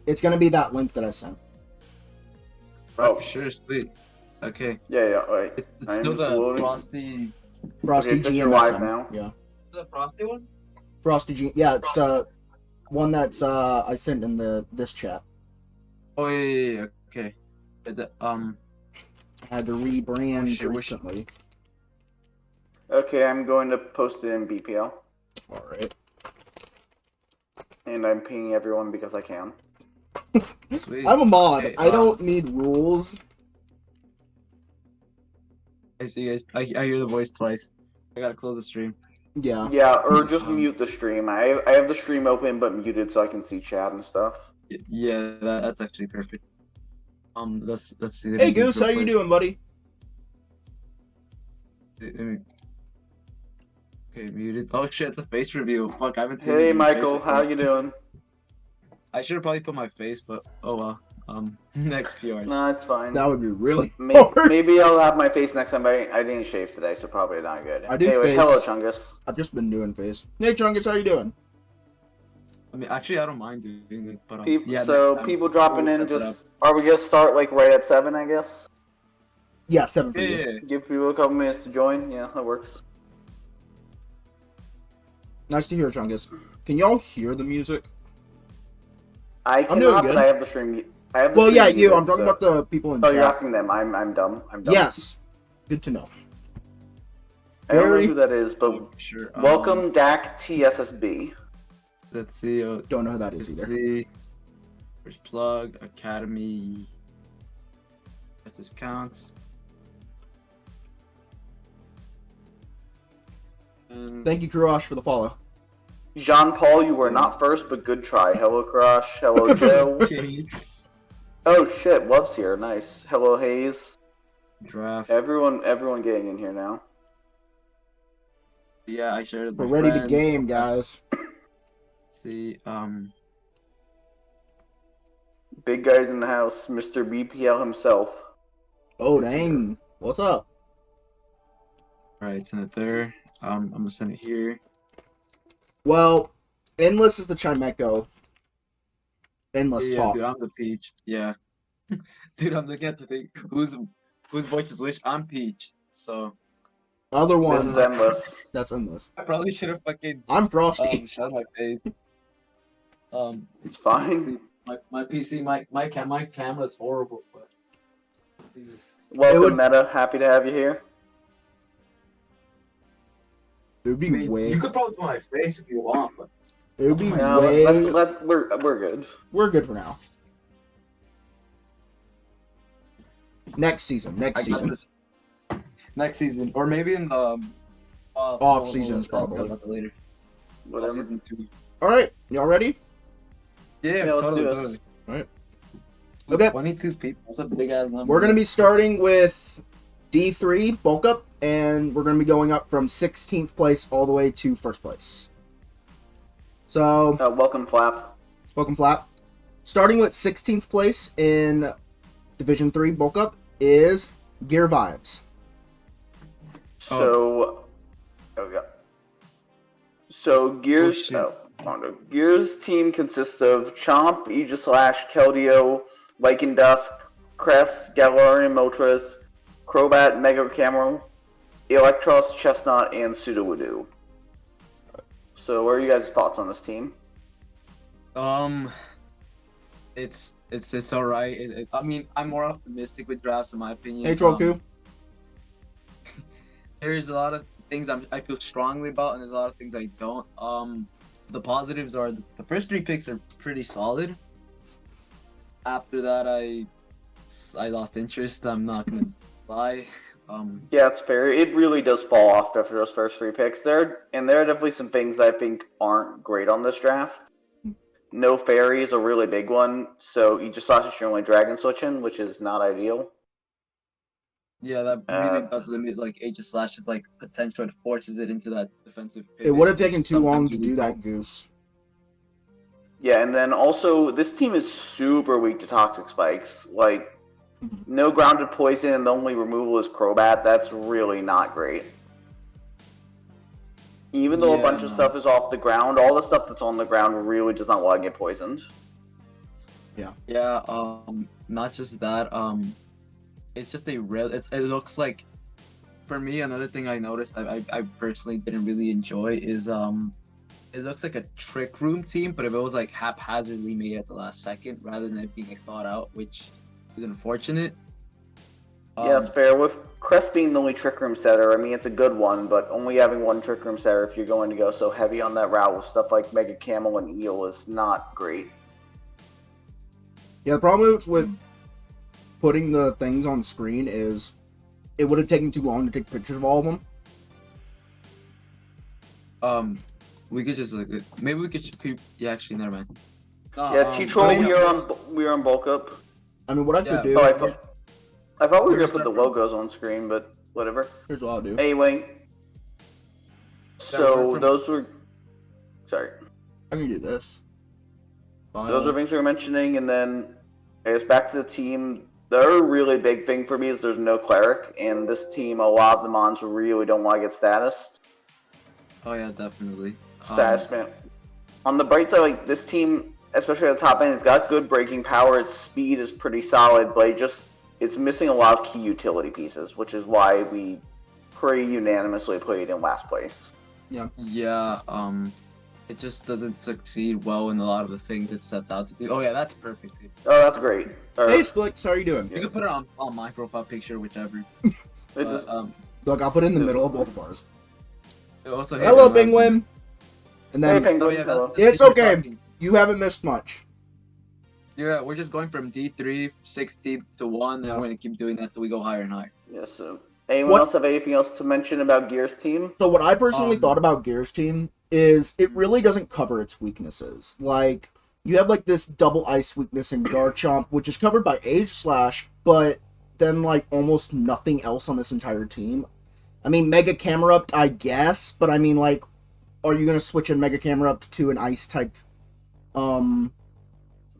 It's gonna be that link that I sent. Oh, sure, sweet. Okay. Yeah, wait. It's I am still just the loading. Frosty. Frosty Okay, it says you're GMSM. live now. Yeah. The Frosty one? Frosty G. Yeah, it's the one that's I sent in this chat. Oh yeah. Okay. I had to rebrand shit, recently. Okay, I'm going to post it in BPL. All right. And I'm pinging everyone because I can. Sweet. I'm a mod. Okay, I don't need rules. I see you guys. I hear the voice twice. I gotta close the stream. Yeah. Yeah, or just mute the stream. I have the stream open but muted so I can see chat and stuff. Yeah, that's actually perfect. Let's see. Hey Goose, how you doing, buddy? Okay, muted. Oh shit, it's a face review. Fuck, I haven't seen. Hey you Michael, how you doing? I should have probably put my face, but oh well. Next PRs. No, it's fine. That would be really hard. Maybe I'll have my face next time. I didn't shave today, so probably not good. I do anyway, face. hello Chungus. I've just been doing face. Hey Chungus, how you doing? I mean, actually, I don't mind doing it, but yeah. So people dropping in, just are we gonna start like right at 7? I guess. Yeah, 7 for you. Yeah. Give people a couple minutes to join. Yeah, that works. Nice to hear, Chungus. Can y'all hear the music? I I'm doing cannot, good. but I have the stream. Well, yeah, you. I'm talking about the people in Oh, chat. you're asking them. I'm dumb. I'm dumb. Yes. Good to know. I don't know who that is, but sure. welcome DAC TSSB. Let's see. Don't know who that is Let's either. see. There's Plug Academy. Guess this counts. And Thank you, Kurosh, for the follow. Jean Paul, you were not first, but good try. Hello, Crush. Hello, Joe. okay. Oh shit, Love's here. Nice. Hello, Hayes. Draft. Everyone getting in here now. Yeah, I shared it. We're ready to game, guys. Let's see. Big guys in the house. Mr. BPL himself. Oh, dang. What's up? Alright, send it there. I'm gonna send it here. Well, Endless is the Chimeco. Endless Yeah, talk. dude, I'm the Peach. Yeah. Dude, I'm looking at the thing. Whose voice is which? I'm Peach. So Other This one. is Endless. That's Endless. I probably should have fucking I'm Frosty. shut my face. It's fine. My PC, my camera is horrible, but let's see this. Welcome, Meta. Happy to have you here. It would be way. You could probably put my face if you want, but It would be No, way. we're good. We're good for now. Next season. I got this. Next season, or maybe in the Off seasons, probably. Later. Whatever. Season 2. All right, y'all ready? Yeah, let's totally, do this. totally. All right. Okay. 22 people. That's a big ass number. We're gonna be starting with D3 bulk up, and we're gonna be going up from 16th place all the way to first place. So, Welcome, Flap. welcome, Flap. Starting with 16th place in Division 3 bulk up is Gear Vibes. So, So Gears, Gears team consists of Chomp, Aegislash, Keldeo, Lycan Dusk, Cress, Galarian Moltres, Crobat, Mega Camera, Electros, Chestnut, and Sudowoodo. So, what are you guys' thoughts on this team? It's alright. I mean, I'm more optimistic with drafts in my opinion. Hey, Troku. There's a lot of things I feel strongly about, and there's a lot of things I don't. The positives are the first 3 picks are pretty solid. After that, I lost interest. I'm not gonna lie. Yeah, it's fair. It really does fall off after those first 3 picks. There are definitely some things I think aren't great on this draft. No Fairy is a really big one, so Aegislash is your only Dragon switching, which is not ideal. Yeah, that really does limit like Aegislash is like potential. It forces it into that defensive pivot. It would have taken too long Sometimes to you do need that, help. Goose. Yeah, and then also, this team is super weak to Toxic Spikes. Like, no grounded poison, and the only removal is Crobat. That's really not great. Even though a bunch of stuff is off the ground, all the stuff that's on the ground really does not want to get poisoned. Yeah. Not just that. It's just a real. It looks like, for me, another thing I noticed I personally didn't really enjoy is it looks like a trick room team, but if it was like haphazardly made at the last second rather than it being like, thought out, which is unfortunate. Yeah, it's fair. With Crest being the only Trick Room setter, I mean, it's a good one, but only having one Trick Room setter if you're going to go so heavy on that route with stuff like Mega Camel and Eel is not great. Yeah, the problem with putting the things on screen is it would have taken too long to take pictures of all of them. We could just like maybe we could. Yeah, actually, never mind. Yeah, T-Troll, we are on bulk up. I mean, what I could do... Oh, I thought we were going to put the logos on screen, but whatever. Here's what I'll do. Anyway, so those were... Sorry. I can do this. Those are things we were mentioning, and then I guess back to the team. The other really big thing for me is there's no cleric, and this team, a lot of the mons really don't want to get status. Oh yeah, definitely. Status, man. On the bright side, like this team, especially at the top end, it's got good breaking power. Its speed is pretty solid, but it's missing a lot of key utility pieces, which is why we pretty unanimously put it in last place. Yeah. Yeah. It just doesn't succeed well in a lot of the things it sets out to do. Oh yeah, that's perfect. Oh, that's great. Hey, Splix, how are you doing? You can put it on my profile picture, whichever. But, look, I'll put it in the middle of both of ours. Also, hello, Penguin. And then, hey, Penguin. Oh, yeah, it's okay. You haven't missed much. Yeah, we're just going from D3, 16 to 1, and we're going to keep doing that until we go higher and higher. Yes, so anyone else have anything else to mention about Gear's team? So what I personally thought about Gear's team is it really doesn't cover its weaknesses. Like, you have, like, this double ice weakness in Garchomp, which is covered by Age Slash, but then, like, almost nothing else on this entire team. I mean, Mega Camerupt, I guess, but I mean, like, are you going to switch in Mega Camerupt to an ice type?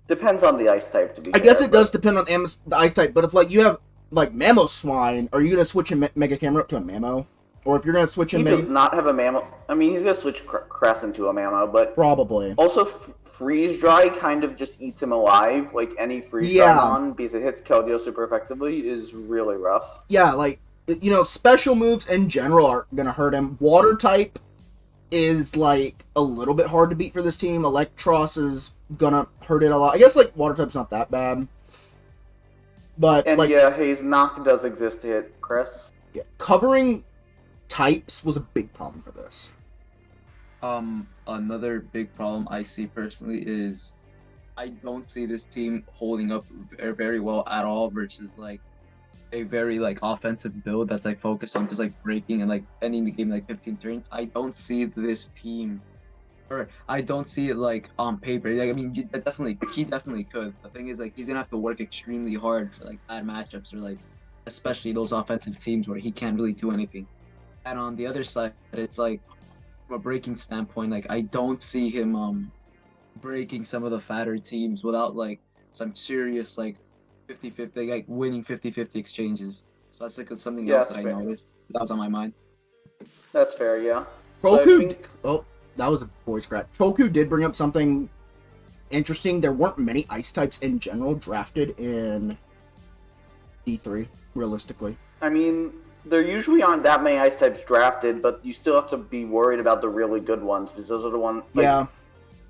Depends on the ice type, to be I guess it does depend on the ice type, but if, like, you have, like, Mamoswine, are you going to switch in Mega Camerupt to a Mamo? Or if you're going to switch in... He does not have a Mamo. I mean, he's going to switch Cress into a Mamo, but... Probably. Also, Freeze Dry kind of just eats him alive. Like, any Freeze Dry on, because it hits Keldeo super effectively, is really rough. Yeah, like, you know, special moves in general are going to hurt him. Water type is, like, a little bit hard to beat for this team. Electros is going to hurt it a lot. I guess, like, Water type's not that bad. But, and like... yeah, Haze Knock does exist to hit Cress. Yeah, covering types was a big problem for this. Another big problem I see personally is I don't see this team holding up very well at all versus like a very like offensive build that's like focused on just like breaking and like ending the game like 15 turns. I don't see this team, or I don't see it like on paper. Like I mean, he definitely could. The thing is like he's gonna have to work extremely hard for like bad matchups or like especially those offensive teams where he can't really do anything. And on the other side, it's like from a breaking standpoint, like I don't see him breaking some of the fatter teams without like some serious like 50-50, like winning 50-50 exchanges. So that's like something else that I noticed. That was on my mind. That's fair, yeah. Trollku, oh, that was a voice crack. Trollku did bring up something interesting. There weren't many ice types in general drafted in D3, realistically. I mean, there usually aren't that many ice types drafted, but you still have to be worried about the really good ones, because those are the ones... Like, yeah.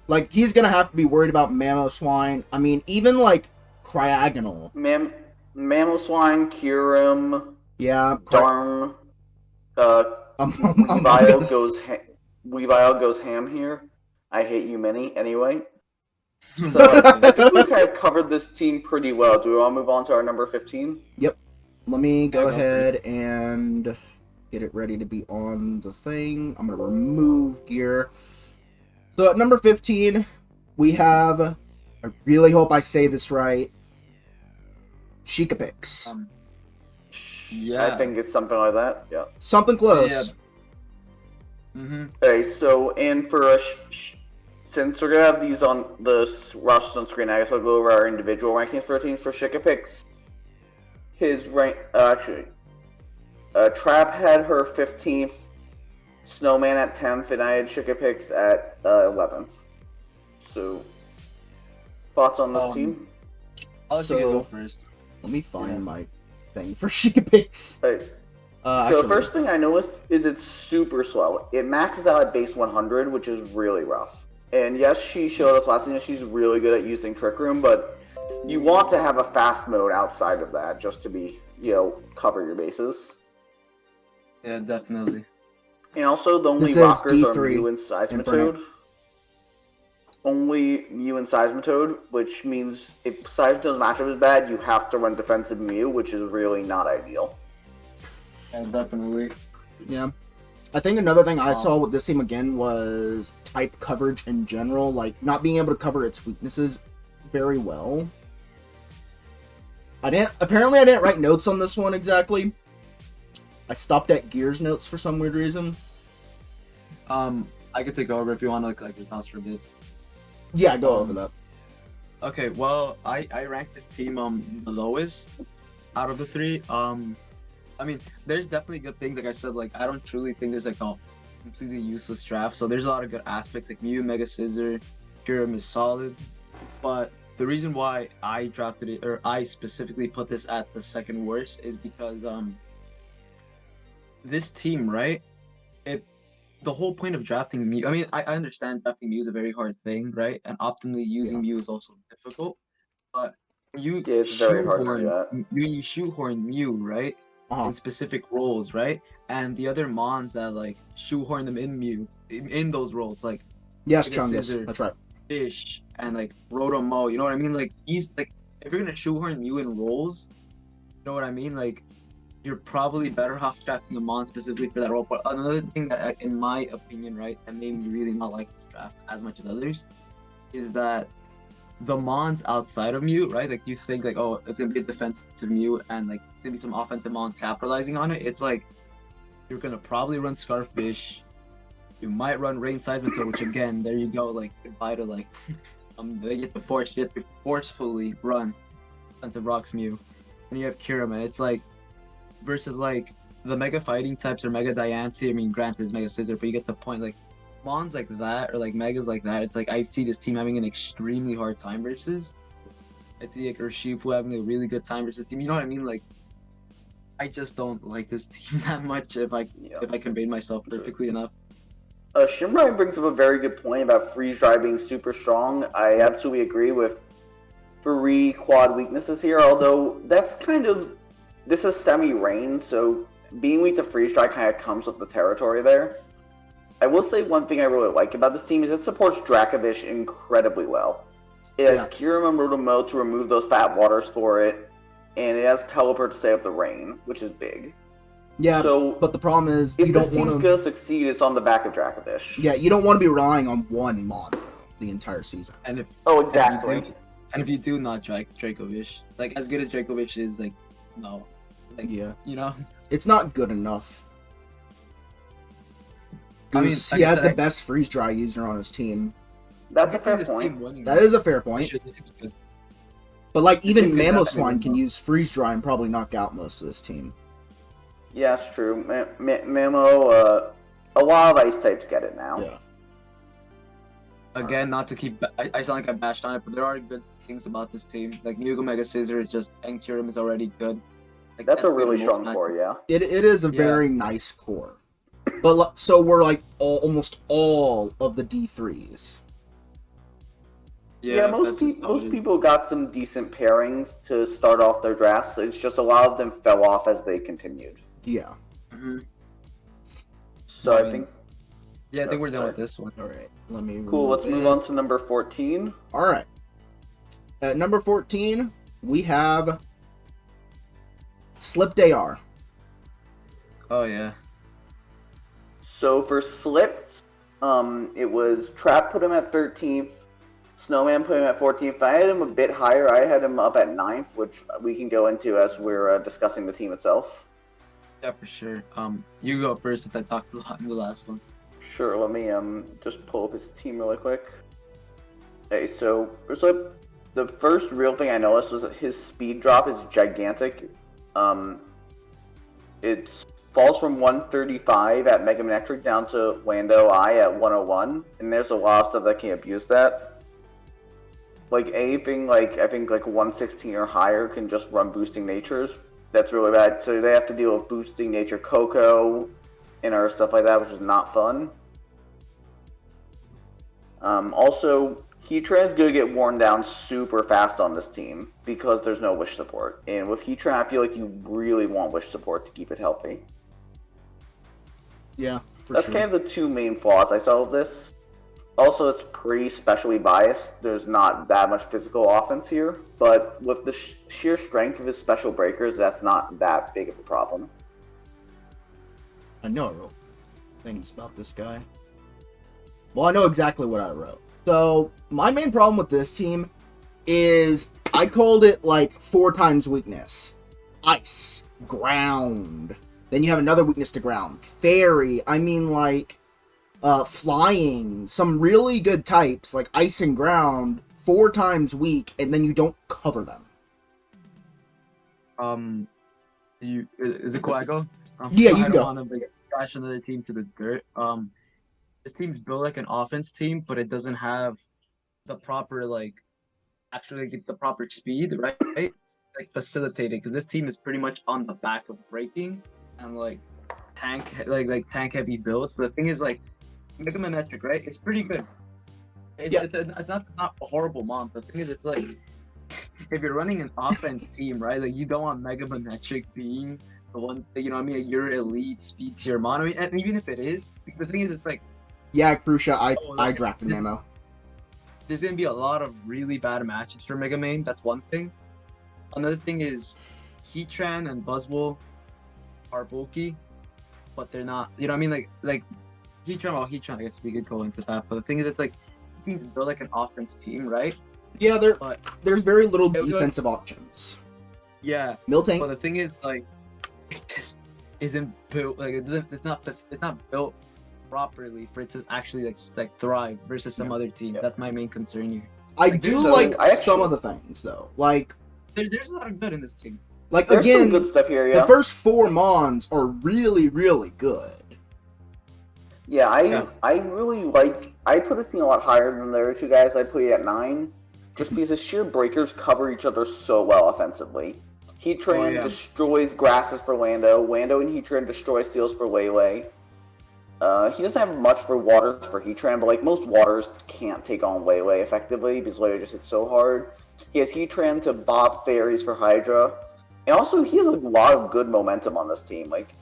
Like, he's gonna have to be worried about Mamoswine. I mean, even, like, Cryogonal. Mamoswine, Kyurem... Yeah. Darm... Weavile goes ham here. I hate you many. Anyway. So, I think we kind of covered this team pretty well. Do we want to move on to our number 15? Yep. Let me go ahead and get it ready to be on the thing. I'm going to remove gear. So at number 15, we have, I really hope I say this right, Shikapix. Yeah. I think it's something like that, yeah. Something close. Yeah. Mm-hmm. Okay, so, and for since we're going to have these on the rosters on screen, I guess I'll go over our individual rankings for teams for Shikapix. His rank, Trap had her 15th, Snowman at 10th, and I had Shikapix at 11th. So, thoughts on this team? I'll let you go So first. let me find Yeah. my thing for Sheikah picks. Right. So Actually, the first thing I noticed is it's super slow. It maxes out at base 100, which is really rough. And yes, she showed us last season she's really good at using Trick Room, but you want to have a fast mode outside of that just to be, cover your bases. Yeah, definitely. And also, the only This is rockers are D3 Mew and Seismitoad. Only Mew and Seismitoad, which means if Seismitoad's matchup is bad, you have to run defensive Mew, which is really not ideal. Yeah, definitely. Yeah. I think another thing I saw with this team again was type coverage in general, like not being able to cover its weaknesses very well. I didn't write notes on this one exactly. I stopped at Gears notes for some weird reason. I could take over if you want to like your thoughts for a bit. Yeah, go over that. Okay, well, I ranked this team the lowest out of the three. I mean, there's definitely good things. Like I said, like I don't truly think there's like a completely useless draft. So there's a lot of good aspects. Like Mew, Mega Scissor, Pyram is solid. But the reason why I drafted it, or I specifically put this at the second worst, is because this team, right? The whole point of drafting Mew. I mean, I understand drafting Mew is a very hard thing, right? And optimally using Mew is also difficult. But you Yeah, it's very hard to do that. you shoehorn Mew, right? Uh-huh. In specific roles, right? And the other mons that like shoehorn them in Mew in those roles, like Yes, Mega Chungus. Scissor, That's right. Fish, and like Rotomo. You know what I mean? Like he's like if you're gonna shoehorn Mew in roles, you know what I mean? Like you're probably better off drafting a mon specifically for that role. But another thing that, in my opinion, right, that made me really not like this draft as much as others, is that the mons outside of Mew, right? Like you think like, oh, it's gonna be a defensive Mew and like it's gonna be some offensive mons capitalizing on it. It's like you're gonna probably run Scarfish. You might run Rain Seismitoad, which again, there you go, like goodbye to like they get to forcefully run defensive Rocks Mew. And you have Kyurem, and it's like versus like the Mega Fighting types or Mega Diancie. I mean, granted, it's Mega Scissor, but you get the point. Like Mons like that or like Megas like that. It's like I see this team having an extremely hard time versus. I see like Urshifu having a really good time versus team. You know what I mean? Like I just don't like this team that much. If I conveyed myself perfectly enough. Shimrai brings up a very good point about freeze dry being super strong. I absolutely agree with 3 quad weaknesses here, although that's this is semi-rain, so being weak to freeze dry kind of comes with the territory there. I will say one thing I really like about this team is it supports Dracovish incredibly well. It has Kyurem and Rotomo to remove those fat waters for it, and it has Pelipper to stay up the rain, which is big. Yeah, so but the problem is if you this don't want team's to. gonna succeed, it's on the back of Dracovish. Yeah, you don't want to be relying on one mod the entire season. And if exactly. And if you do not Dracovish, like as good as Dracovish is, like no, like you know, it's not good enough. Goose, I mean, like he has the best freeze dry user on his team. That's a fair point. That is a fair point. But like even Mamoswine can use freeze dry and probably knock out most of this team. Yeah, it's true. Mamo, a lot of ice types get it now. Yeah. Again, not to keep. I sound like I bashed on it, but there are good things about this team. Like Mugo Mega Scissor is just, and Kyurem is already good. Like, that's a really strong core, yeah. It is a very nice core. But so we're like almost all of the D3s. Yeah, most people got some decent pairings to start off their drafts. It's just a lot of them fell off as they continued. Yeah. Mm-hmm. So I think. Yeah, I think we're done with this one. All right, let me. Cool. Let's move on to number 14. All right. At number 14, we have Slipped AR. Oh yeah. So for Slipped, it was Trap put him at 13th, Snowman put him at 14th. I had him a bit higher. I had him up at 9th, which we can go into as we're discussing the team itself. Yeah, for sure. You go first since I talked a lot in the last one. Sure. Let me just pull up his team really quick. Okay, so for Slip, the first real thing I noticed was that his speed drop is gigantic. It falls from 135 at Mega Manectric down to Lando I at 101, and there's a lot of stuff that can abuse that. Like anything like I think like 116 or higher can just run boosting natures. That's really bad. So they have to deal with boosting nature Coco and other stuff like that, which is not fun. Also, Heatran is going to get worn down super fast on this team because there's no wish support. And with Heatran, I feel like you really want wish support to keep it healthy. Yeah, That's kind of the two main flaws I saw of this. Also, it's pretty specially biased. There's not that much physical offense here, but with the sheer strength of his special breakers, that's not that big of a problem. I know I wrote things about this guy. Well, I know exactly what I wrote. So, my main problem with this team is I called it like 4 times weakness. Ice, ground. Then you have another weakness to ground. Fairy, I mean like flying. Some really good types like ice and ground, 4 times weak, and then you don't cover them. Is it cool I go? Yeah, you I can don't go. want to crash another team to the dirt. This team's built like an offense team, but it doesn't have the proper actually the proper speed, right? Like facilitated, because this team is pretty much on the back of breaking and like tank heavy builds. But the thing is like Mega Manectric, right? It's pretty good. It's not a horrible mon. The thing is, it's like if you're running an offense team, right? Like you don't want Mega Manectric being the one, you know what I mean? Like, your elite speed tier mon. I mean, and even if it is, because the thing is, it's like, Yeah, Crucia, I like, drafted Memo. there's gonna be a lot of really bad matchups for Mega Main. That's one thing. Another thing is Heatran and Buzzwole are bulky, but they're not. You know what I mean? Like Heatran, I guess we could go into that. But the thing is, it's like this team built like an offense team, right? Yeah, But there's very little It was- defensive options. yeah, Miltank, but the thing is, like, it just isn't built. Like, it's not built properly for it to actually like thrive versus some other teams. Yeah. That's my main concern here. I like, do there's like I some actually- of the things though. Like There's a lot of good in this team. There's again, some good stuff here, yeah. the first 4 Mons are really, really good. Yeah, Yeah. I really like. I put this team a lot higher than the other two guys. I put it at 9, just because the sheer breakers cover each other so well offensively. Heatran yeah. destroys grasses for Lando. Lando and Heatran destroy steals for Waylay. He doesn't have much for waters for Heatran, but like most waters can't take on Waylay effectively because Waylay just hits so hard. He has Heatran to bop fairies for Hydra, and also he has a lot of good momentum on this team. Like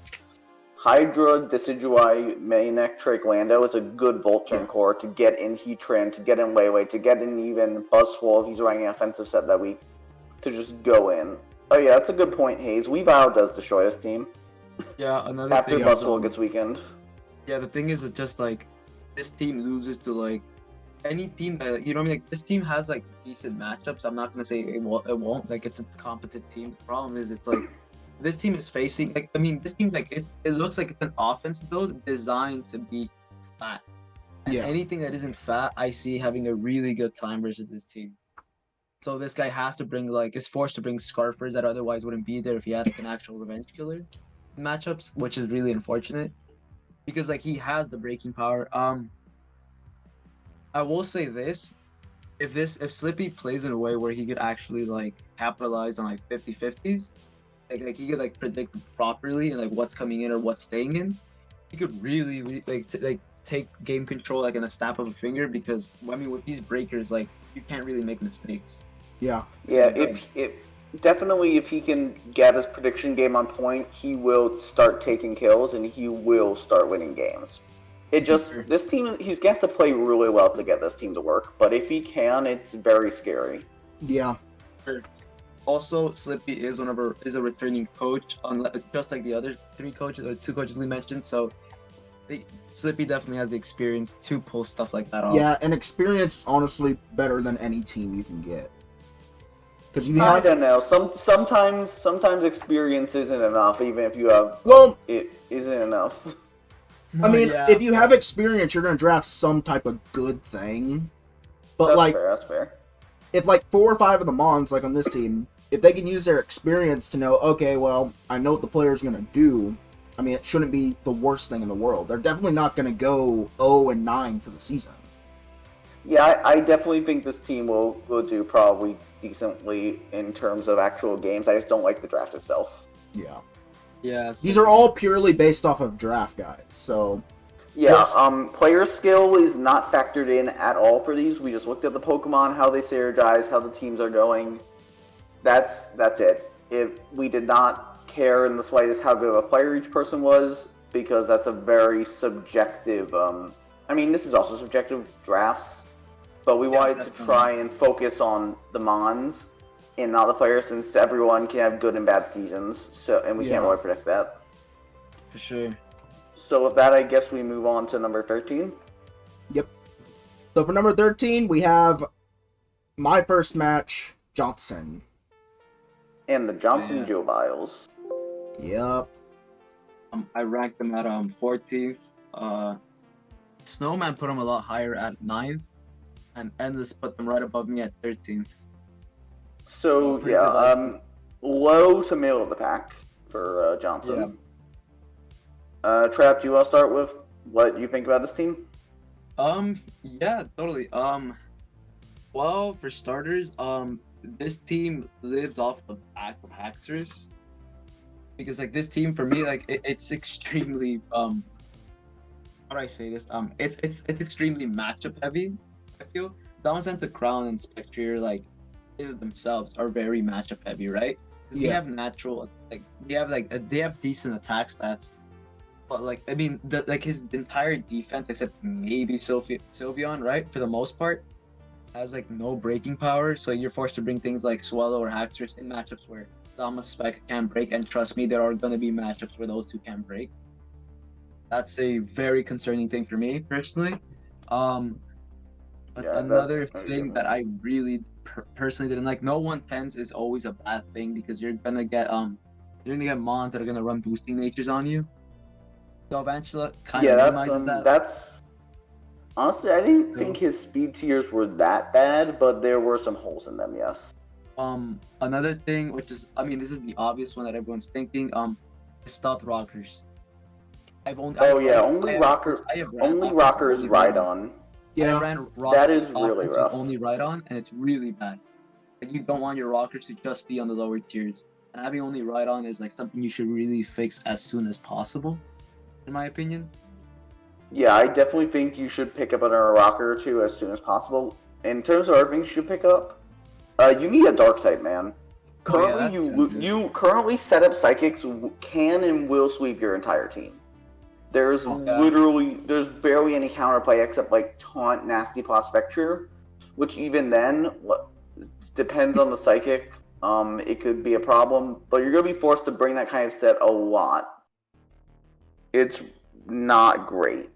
Hydra, Decidueye, Manectric, Lando is a good Voltron core to get in Heatran, to get in Waylay, to get in even Buzzwole if he's running an offensive set that week, to just go in. Oh yeah, that's a good point, Hayes. Weavile does destroy this team Yeah, another after thing. Buzzwole gets weakened. Yeah, the thing is, it's just like this team loses to like any team that, you know what I mean. Like this team has like decent matchups. I'm not gonna say it won't. Like it's a competent team. The problem is, it's like this team is facing like, I mean, this team like it looks like it's an offense build designed to be fat. And Yeah. anything that isn't fat, I see having a really good time versus this team. So this guy has to bring is forced to bring Scarfers that otherwise wouldn't be there if he had like an actual revenge killer in matchups, which is really unfortunate. Because like he has the breaking power. I will say this. If Slippy plays in a way where he could actually like capitalize on like 50-50s, like he could like predict properly and like what's coming in or what's staying in, he could really take game control like in a snap of a finger, because I mean with these breakers like you can't really make mistakes. Yeah. Yeah, if he can get his prediction game on point, he will start taking kills and he will start winning games. This team, he's gonna have to play really well to get this team to work. But if he can, it's very scary. Yeah. Also, Slippy is a returning coach, just like the other 2 coaches we mentioned. So, Slippy definitely has the experience to pull stuff like that off. Yeah, and experience honestly better than any team you can get. Because you I have don't know. Sometimes experience isn't enough, even if you have. well, It isn't enough. I mean, Yeah. if you have experience, you're gonna draft some type of good thing. But That's like, fair. That's fair. if like 4 or 5 of the Mons, like on this team, if they can use their experience to know, okay, well, I know what the player's gonna do. I mean, it shouldn't be the worst thing in the world. They're definitely not gonna go 0-9 for the season. Yeah, I definitely think this team will do probably decently in terms of actual games. I just don't like the draft itself. Yeah. Yeah, These are same all here. purely based off of draft guides. So, Yeah, just player skill is not factored in at all for these. We just looked at the Pokemon, how they synergize, how the teams are going. That's it. If we did not care in the slightest how good of a player each person was, because that's a very subjective. I mean, this is also subjective drafts, but we Yeah, wanted to definitely. try and focus on the Mons and not the players, since everyone can have good and bad seasons. So, and we can't yeah. really predict that. For sure. So with that, I guess we move on to number 13. Yep. So for number 13, we have my first match, Johnson. And the Johnson Yeah. Joe Biles. Yep. I ranked them at 14th. Snowman put them a lot higher at 9th, and Endless put them right above me at 13th. So So pretty yeah, divisive. low to middle of the pack for Yeah. Johnson. Trap, do you want to start with what you think about this team? Yeah, totally. Well, for starters, this team lives off the back of Haxers because like this team for me, like it's extremely how do I say this? It's extremely matchup heavy. I feel Zamazenta, Crown, and Spectre like in themselves are very matchup heavy, right? Because they Yeah. have natural they have decent attack stats, but like I mean like his entire defense except maybe Sylveon, right? For the most part, has like no breaking power, so you're forced to bring things like Swallow or Haxorus in matchups where Zama Spec can break, and trust me, there are gonna be matchups where those two can break. That's a very concerning thing for me personally. Um, that's Yeah, that another I thing get that I really personally didn't like. No 110s is always a bad thing because you're gonna get mons that are gonna run boosting natures on you. So Avantula kind of Yeah, minimizes that. that's honestly, I didn't think Still, his speed tiers were that bad, but there were some holes in them. Yes. another thing which is I mean this is the obvious one that everyone's thinking. Stealth rockers. Oh yeah, I have ran only offense and rocker is only right right on. on. I Yeah. ran That rocket is really offense with rough. only right on, and it's really bad. Like you don't want your rockers to just be on the lower tiers, and having only right on is like something you should really fix as soon as possible, in my opinion. Yeah, I definitely think you should pick up another rocker or two as soon as possible. In terms of other things you should pick up, you need a dark type, man. Oh yeah, Currently, that's fantastic. you currently set up psychics can and will sweep your entire team. Yeah, There's barely any counterplay except like taunt, nasty plot spectre, which even then depends on the psychic. It could be a problem, but you're gonna be forced to bring that kind of set a lot. It's not great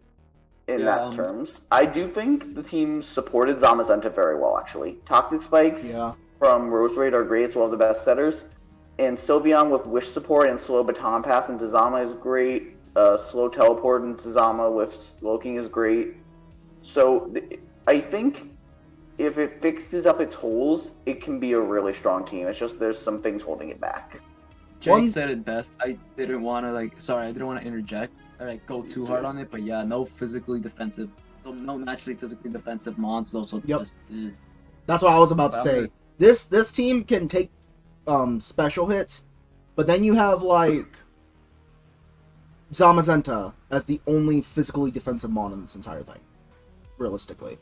in yeah, that terms. I do think the team supported Zamazenta very well, actually. Toxic Spikes Yeah. from Roserade are great. It's one of the best setters. And Sylveon with Wish support and slow baton pass into Zama is great. Slow teleport into Zama with Slowking is great. So I think if it fixes up its holes, it can be a really strong team. It's just there's some things holding it back. Jake said it best. I didn't want to I didn't want to interject or like go too hard on it, but yeah, no physically defensive, so no naturally physically defensive mons is also Yep. just. That's what I was about to But I'm gonna say. This team can take special hits, but then you have like Zamazenta as the only physically defensive mon in this entire thing. Realistically.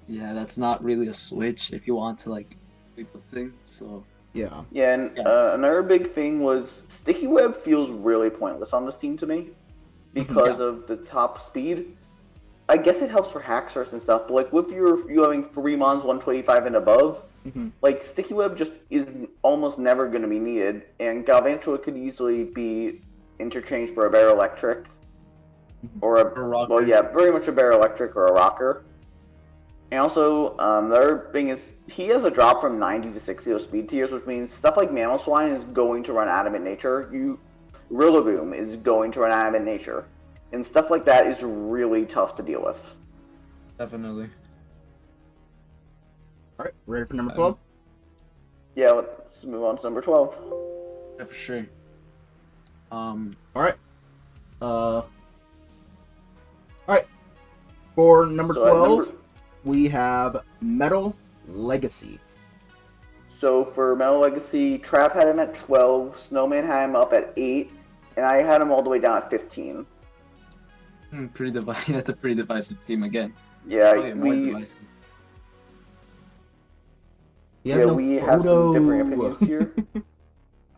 Yeah, that's not really a switch if you want to like sweep a thing. So Yeah. Yeah, and yeah, another big thing was Sticky Web feels really pointless on this team to me because of the top speed. I guess it helps for Haxorus and stuff, but like with you having 3 mons 125 and above, Mm-hmm. like Sticky Web just is almost never going to be needed, and Galvantula could easily be interchanged for a Bear Electric or a rocker. very much a Bear Electric or a Rocker. And also, the other thing is he has a drop from 90 to 60 of speed tiers, which means stuff like Mamoswine is going to run Adamant Nature. Rillaboom is going to run Adamant Nature, and stuff like that is really tough to deal with. Definitely. All right, ready for number 12? Yeah, let's move on to number 12. Yeah, for sure. All right. All right. For number So at 12, number- we have Metal Legacy. So for Metal Legacy, Trap had him at 12, Snowman had him up at 8, and I had him all the way down at 15. Pretty divisive. That's a pretty divisive team again. Yeah, Probably more divisive. He has no we photo. have some differing opinions here.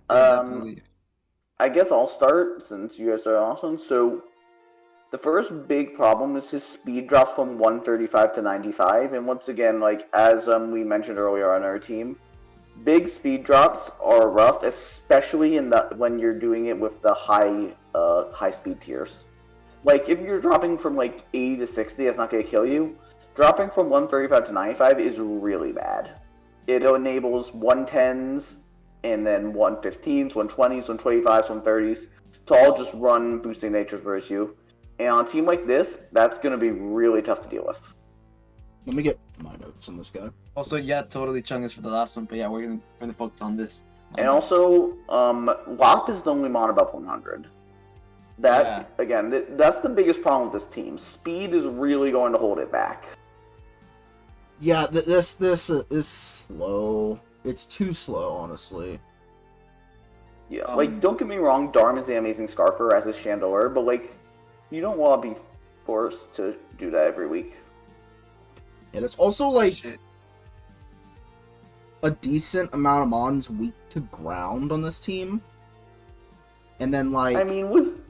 Definitely. I guess I'll start since you guys are awesome. So the first big problem is his speed drops from 135 to 95, and once again, like as we mentioned earlier on our team, big speed drops are rough, especially when you're doing it with the high speed tiers. Like if you're dropping from like 80 to 60, that's not going to kill you. Dropping from 135 to 95 is really bad. It enables 110s and then 115s, 120s, 125s, 130s to all just run boosting natures versus you. And on a team like this, that's going to be really tough to deal with. Let me get my notes on this guy. Also, yeah, totally Chungus for the last one, but yeah, we're gonna focus on this. And also, Lop is the only mon above 100. Again, that's the biggest problem with this team. Speed is really going to hold it back. Yeah, this is slow. It's too slow, honestly. Yeah, like, don't get me wrong, Darm is the amazing Scarfer, as is Chandelure, but, like, you don't want to be forced to do that every week. And it's also, like, Shit. a decent amount of mons weak to ground on this team. And then, like... I mean,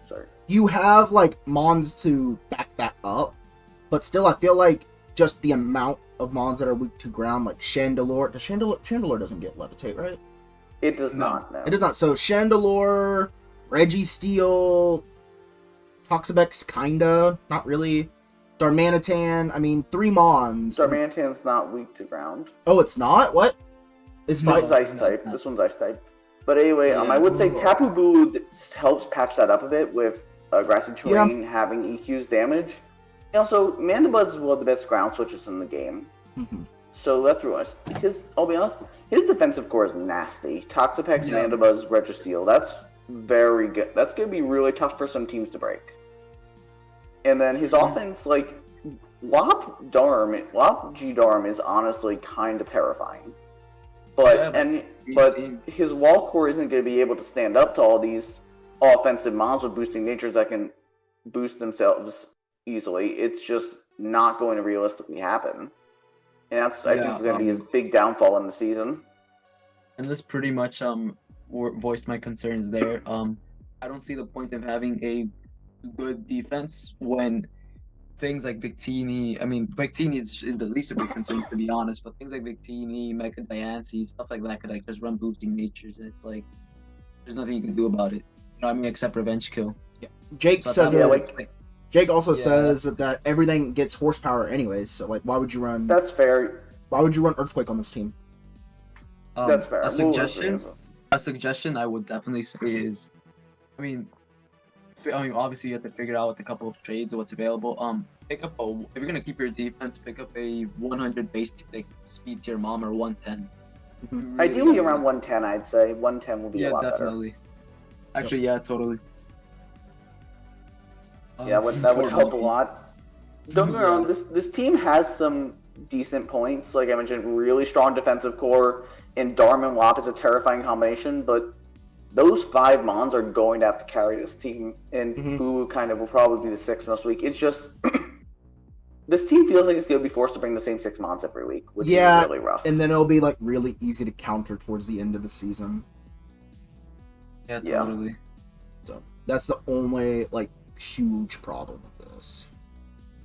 Sorry. You have, like, mons to back that up, but still, I feel like just the amount of mons that are weak to ground, like Chandelure... Chandelure doesn't get Levitate, right? It does not, no. It does not. So, Chandelure, Registeel, Toxapex, kinda, not really. Darmanitan, I mean, 3 mons. Darmanitan's not weak to ground. Oh, it's not? What? This is Ice type. No. This one's Ice type. But anyway, Yeah, I would say Tapu Bulu helps patch that up a bit with Grassy Terrain having EQ's damage. And also, Mandibuzz is one of the best ground switches in the game. Mm-hmm. So that's really nice. I'll be honest, his defensive core is nasty. Toxapex, Yeah. Mandibuzz, Registeel. That's very good. That's going to be really tough for some teams to break. And then his offense, like, Lop G-Darm is honestly kind of terrifying. But his wall core isn't going to be able to stand up to all these offensive mons with boosting natures that can boost themselves easily. It's just not going to realistically happen. And that's, I think, is going to be his big downfall in the season. And this pretty much voiced my concerns there. I don't see the point of having a good defense when things like Victini, I mean, Victini is the least of your concerns, to be honest, but things like Victini, Mecha Diancie, stuff like that could like just run boosting natures. It's like, there's nothing you can do about it. You know what I mean? Except revenge kill. Yeah. Jake So says Jake also Yeah. says that everything gets horsepower anyways, so like why would you run That's fair. why would you run Earthquake on this team? That's fair. A suggestion I would definitely say is, I mean, obviously you have to figure out with a couple of trades what's available. Pick up if you're gonna keep your defense, pick up a 100 basic speed tier mom or 110. Mhm. Really Ideally gotta- around 110, I'd say. 110 will be a lot definitely. Actually, yeah, totally. better. Yeah, that would help a lot. Don't get me wrong, this team has some decent points. Like I mentioned, really strong defensive core, and Darm and Lop is a terrifying combination, but those 5 mons are going to have to carry this team, and Boo kind of will probably be the 6th most week. It's just this team feels like it's going to be forced to bring the same 6 mons every week, which is really rough. And then it'll be like really easy to counter towards the end of the season. Yeah, Yeah. totally. So that's the only like huge problem with this.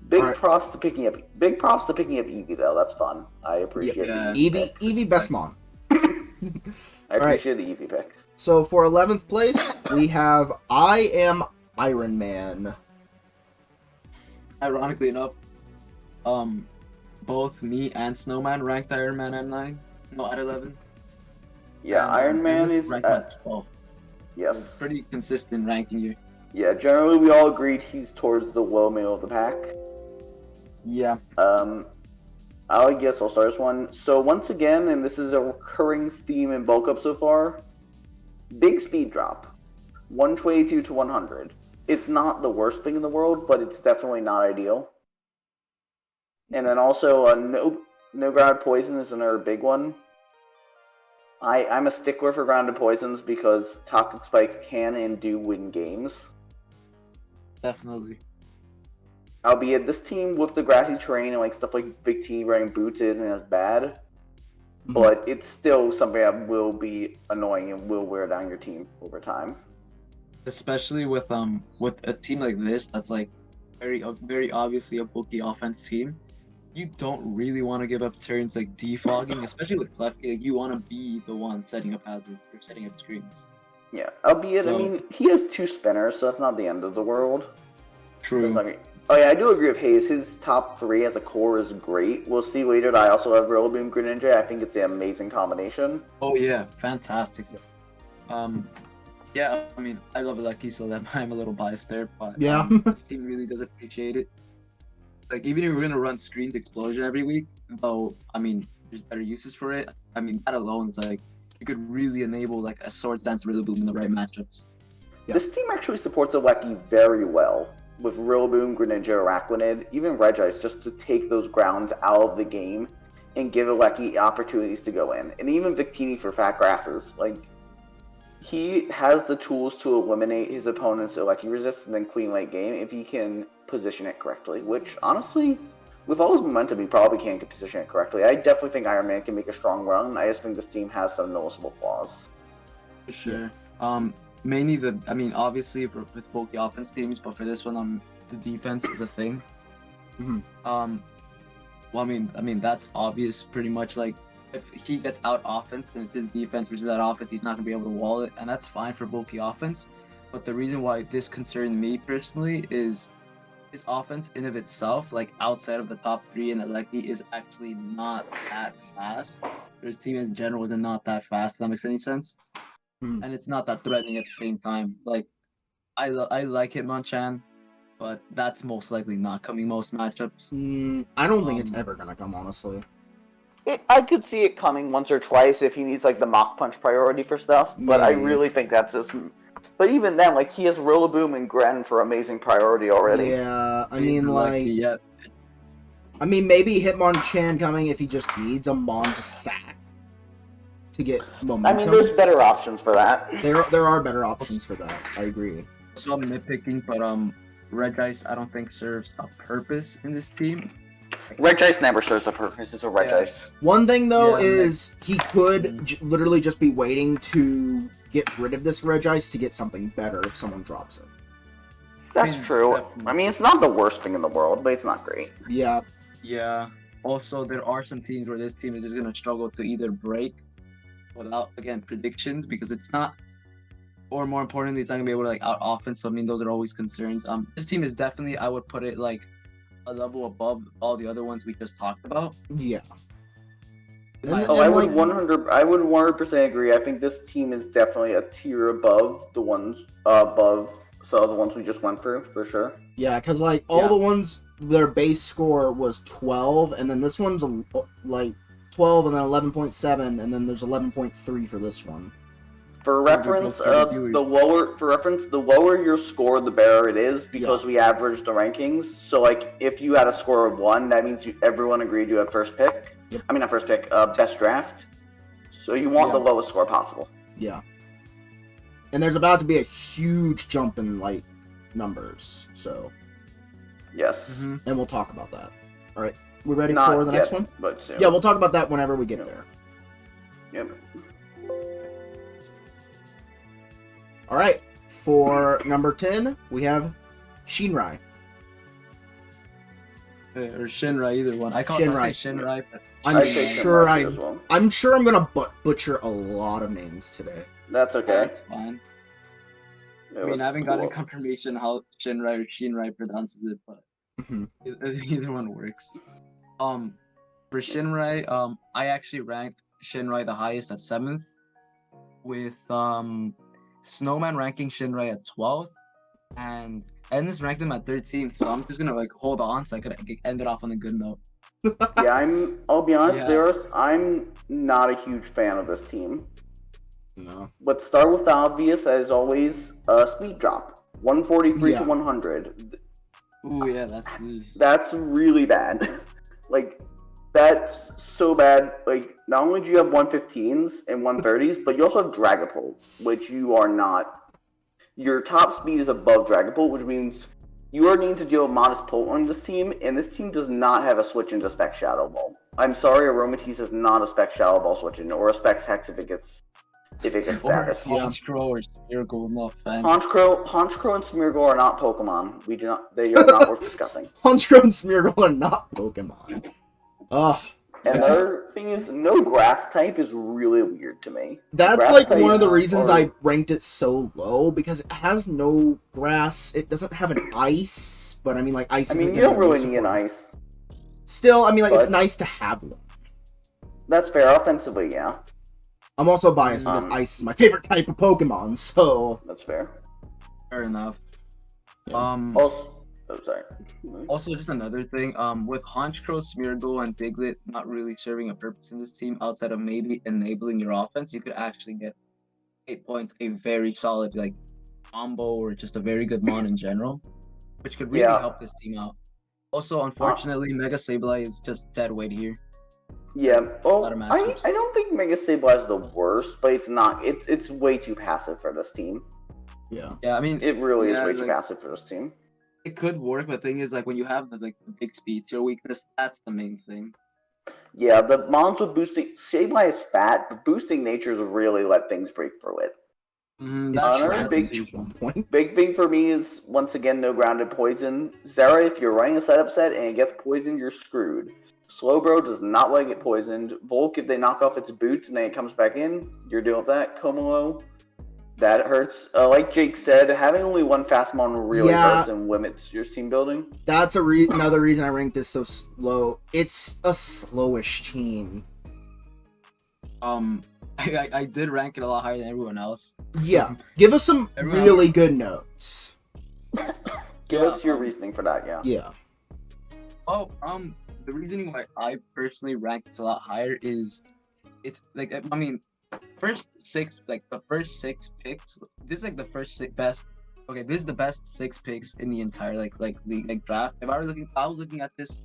Big Alright. props to picking up Eevee though. That's fun. I appreciate Yeah. it. Eevee best mon. I appreciate the Eevee pick. So for 11th place, we have I Am Iron Man. Ironically enough, both me and Snowman ranked Iron Man at 9. No, at 11. Yeah, And, Iron Man Amos is ranked at 12. yes. Pretty consistent ranking here. Yeah, generally we all agreed he's towards the low middle of the pack. Yeah. I guess I'll start this one. So once again, and this is a recurring theme in bulk up so far, big speed drop, 122 to 100. It's not the worst thing in the world, but it's definitely not ideal. And then also, no grounded poison is another big one. I'm a stickler for grounded poisons because toxic spikes can and do win games. Definitely. Albeit this team with the grassy terrain and like stuff like Big T wearing boots isn't as bad, but it's still something that will be annoying and will wear down your team over time. Especially with a team like this that's like very obviously a bulky offense team. You don't really want to give up turns like defogging, especially with Klefki. Like, you want to be the one setting up hazards or setting up screens. Yeah, albeit, So- I mean, he has 2 spinners, so that's not the end of the world. True. Oh yeah, I do agree with Hayes. His top 3 as a core is great. We'll see later that I also have Rillaboom Greninja. I think it's an amazing combination. Oh yeah, fantastic. Yeah, I mean, I love Lucky, so that I'm a little biased there, but Yeah. this team really does appreciate it. Like, even if we're gonna run Screens Explosion every week, though, I mean, there's better uses for it. I mean, that alone is like, you could really enable like a Swords Dance Rillaboom in the right matchups. Yeah. This team actually supports Alecki very well, with Rillaboom, Greninja, Araquanid, even Regice, just to take those grounds out of the game and give Alecki opportunities to go in. And even Victini for fat grasses. Like, he has the tools to eliminate his opponent's Alecki resistance in clean late game if he can position it correctly, which, honestly, with all his momentum, he probably can position it correctly. I definitely think Iron Man can make a strong run. I just think this team has some noticeable flaws. For sure. Mainly obviously with bulky offense teams, but for this one, the defense is a thing. Mhm. Well, I mean that's obvious. Pretty much, like, if he gets out offense and it's his defense versus that offense, he's not gonna be able to wall it, and that's fine for bulky offense. But the reason why this concerned me personally is his offense in of itself, like outside of the top 3 in Alecki, is actually not that fast. His team in general is not that fast. If that makes any sense. And it's not that threatening at the same time. Like, I like Hitmonchan, but that's most likely not coming most matchups. I don't think it's ever gonna come, honestly. I could see it coming once or twice if he needs like the Mach Punch priority for stuff, but I Maybe. really think that's just. But even then, like, he has Rillaboom and Gren for amazing priority already. Yeah, I It's mean, unlikely like, yet. I mean, maybe Hitmonchan coming if he just needs a Mon to sack to get I momentum. mean, there's better options for that. There are better options for that. I agree. So I'm nitpicking, but Regice I don't think serves a purpose in this team. Regice never serves a purpose. It's a Regice. One thing though Yeah, is he could literally just be waiting to get rid of this Regice to get something better if someone drops it. That's Yeah, true. definitely. I mean, it's not the worst thing in the world, but it's not great. Yeah, Yeah. Also, there are some teams where this team is just gonna struggle to either break without, again, predictions, because it's not, or more importantly, it's not gonna be able to like out offense. So I mean, those are always concerns. This team is definitely, I would put it like a level above all the other ones we just talked about. yeah. In my Oh, I And, would like- 100% agree. I think this team is definitely a tier above the ones the ones we just went through for sure. Yeah, because like all Yeah. the ones, their base score was 12, and then this one's like 12, and then 11.7, and then there's 11.3 for this one. For Yeah, reference, they're both pretty the lower your score, the better it is because we average the rankings. So like, if you had a score of 1, that means everyone agreed you had first pick. Yep. I mean, not first pick, best draft. So you want Yeah. the lowest score possible. Yeah. And there's about to be a huge jump in like numbers, so Yes. Mhm. and we'll talk about that. All right, we ready Not for the next yet, one? but soon. Yeah, we'll talk about that whenever we get Yeah. there. Yep. All right, for number 10, we have Shinrai. Or Shinrai, either one. I say Shinrai, but I'm I'd say sure Shinrai as well. I'm sure I'm gonna butcher a lot of names today. That's okay. that's fine. Yeah, I mean, I let's haven't gotten pull up. confirmation how Shinrai or Shinrai pronounces it, but Mhm. either one works. For Shinrai, I actually ranked Shinrai the highest at 7th, with Snowman ranking Shinrai at 12th, and Ennis ranked him at 13th. So I'm just gonna like hold on so I could end it off on a good note. Yeah, I'll be honest, Yeah. I'm not a huge fan of this team. No. Let's start with the obvious, as always, speed drop. 143 Yeah. to 100. Ooh, yeah, that's That's really bad. Like, that's so bad. Like, not only do you have 115s and 130s, but you also have Dragapult, which you are not. Your top speed is above Dragapult, which means you are needing to deal with Modest Pult on this team, and this team does not have a switch into Spec Shadow Ball. I'm sorry, Aromatisse is not a Spec Shadow Ball switch in, or a Spec Hex if it gets Or status. Honchkrow or Spherical, no offense. Honchkrow and Smeargle are not Pokemon. They are not worth discussing. Honchkrow and Smeargle are not Pokemon. Ugh. And the other thing is, no grass type is really weird to me. That's Grass like types one of the reasons are- I ranked it so low, because it has no grass. It doesn't have an ice, but I mean, like, ice I isn't mean, you gonna don't be really need an support. ice. Still, I mean, like, it's But- nice to have one. That's fair. Offensively, yeah. I'm also biased because ice is my favorite type of Pokemon, so... That's fair. Fair enough. Yeah. Sorry. Also, just another thing, with Honchkrow, Smeargle, and Diglett not really serving a purpose in this team outside of maybe enabling your offense, you could actually get 8 points, a very solid, like, combo or just a very good mon in general, which could really Yeah. help this team out. Also, unfortunately, Mega Sableye is just dead weight here. Yeah. Well, lot of I matchups. don't think Mega Sableye is the worst, but it's not. It's way too passive for this team. Yeah. Yeah, I mean, It really is Yeah, way too like- passive for this team. it could work, but the thing is, like, when you have the big speed to your weakness, that's the main thing. Yeah, the mons with boosting Sableye is fat, but boosting natures really let things break through it. Mm-hmm, It's Another that's tragic big- huge. at one point. Big thing for me is once again no grounded poison. Zera, if you're running a setup set and it gets poisoned, you're screwed. Slowbro does not let it get poisoned. Volk, if they knock off its boots and then it comes back in, you're dealing with that. Komalo, that hurts. Like Jake said, having only one fast mon really Yeah. hurts and limits your team building. That's another reason I ranked this so low. It's a slowish team. I did rank it a lot higher than everyone else. Yeah. Give us some Everyone really good notes. Give us your reasoning for that, yeah. Yeah. Oh, the reasoning why I personally rank this a lot higher is it's like, I mean, the first six picks. This is like the best. Okay, this is the best 6 picks in the entire league draft. I was looking at this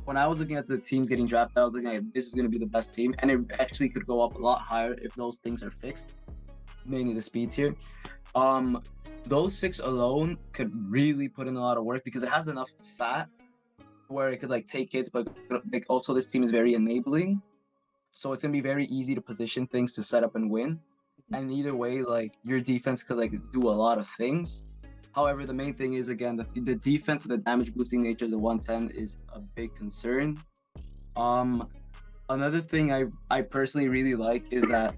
when I was looking at the teams getting drafted. I was looking at this is going to be the best team, and it actually could go up a lot higher if those things are fixed, mainly the speeds here. Those 6 alone could really put in a lot of work because it has enough fat where it could like take hits, but like also this team is very enabling, so it's gonna be very easy to position things to set up and win. And either way, like your defense could like do a lot of things. However, the main thing is again the defense with the damage boosting nature of the 110 is a big concern. Another thing I personally really like is that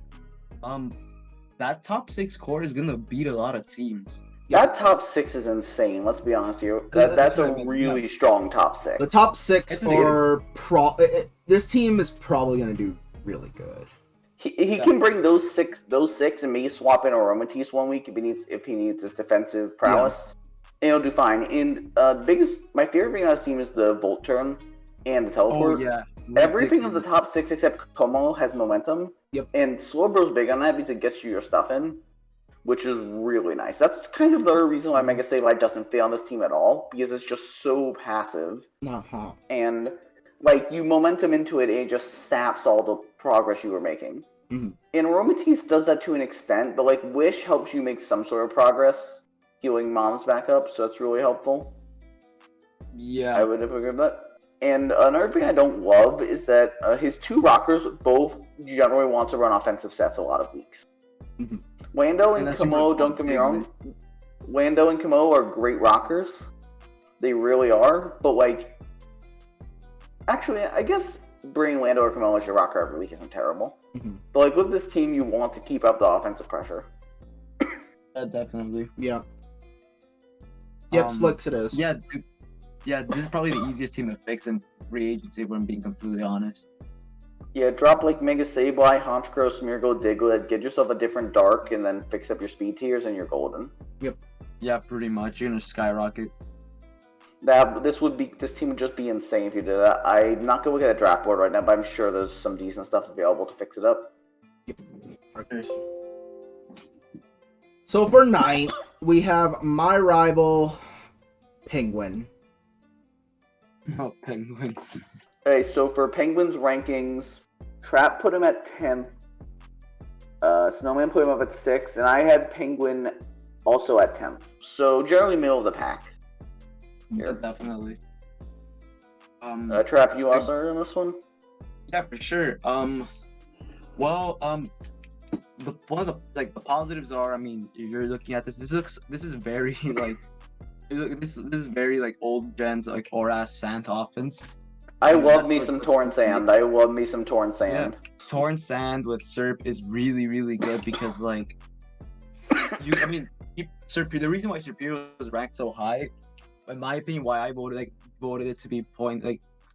that top 6 core is gonna beat a lot of teams. That top 6 is insane, let's be honest here. That's That's what a I mean, really strong top 6. The top 6 It's a are this team is probably going to do really good. He can bring those six and maybe swap in Aromatisse one week if he needs his defensive prowess. And he'll do fine. And my favorite thing on this team is the Volt Turn and the Teleport. Oh yeah, Everything of ridiculous. the top 6 except Como has momentum. Yep. And Slowbro's big on that because it gets you your stuff in, which is really nice. That's kind of the other reason why Mega Sableye doesn't fit on this team at all, because it's just so passive. Uh-huh. And like you momentum into it and it just saps all the progress you were making. Mhm. And Aromatisse does that to an extent, but like Wish helps you make some sort of progress, healing Moms back up, so that's really helpful. Yeah. I would have agreed with that. And another thing I don't love is that his 2 rockers both generally want to run offensive sets a lot of weeks. Mhm. Lando and that's Kamo, super don't get me important, wrong, Lando and Kamo are great rockers. They really are, but like, actually, I guess bringing Lando or Kamo as your rocker every week isn't terrible. Mhm. But like with this team, you want to keep up the offensive pressure. Yeah, definitely. Yeah. Yep, Splix it is. Yeah, dude. Yeah, this is probably the easiest team to fix in free agency, if I'm being completely honest. Yeah, drop like Mega Sableye, Honchkrow, Smeargle, Diglett, get yourself a different Dark, and then fix up your speed tiers, and you're golden. Yeah, pretty much. You're gonna skyrocket. This team would just be insane if you did that. I'm not gonna look at a draft board right now, but I'm sure there's some decent stuff available to fix it up. So for 9th, we have my rival, Penguin. Oh, Penguin. Okay, so for Penguins rankings, Trap put him at 10th. Snowman put him up at 6th, and I had Penguin also at 10th. So generally middle of the pack. Yeah, definitely. Trap, you also on this one? Yeah, for sure. Well, one of the positives are, I mean, you're looking at this. This is very like, this is very like old gens like Oras Santh offense. I mean, love that's me what some it's Torn supposed to Sand. I love me some Torn Yeah, Sand. Torn Sand with Serp is really really good because like I mean, Serp. The reason why Serpiro was ranked so high, in my opinion, why I voted it to be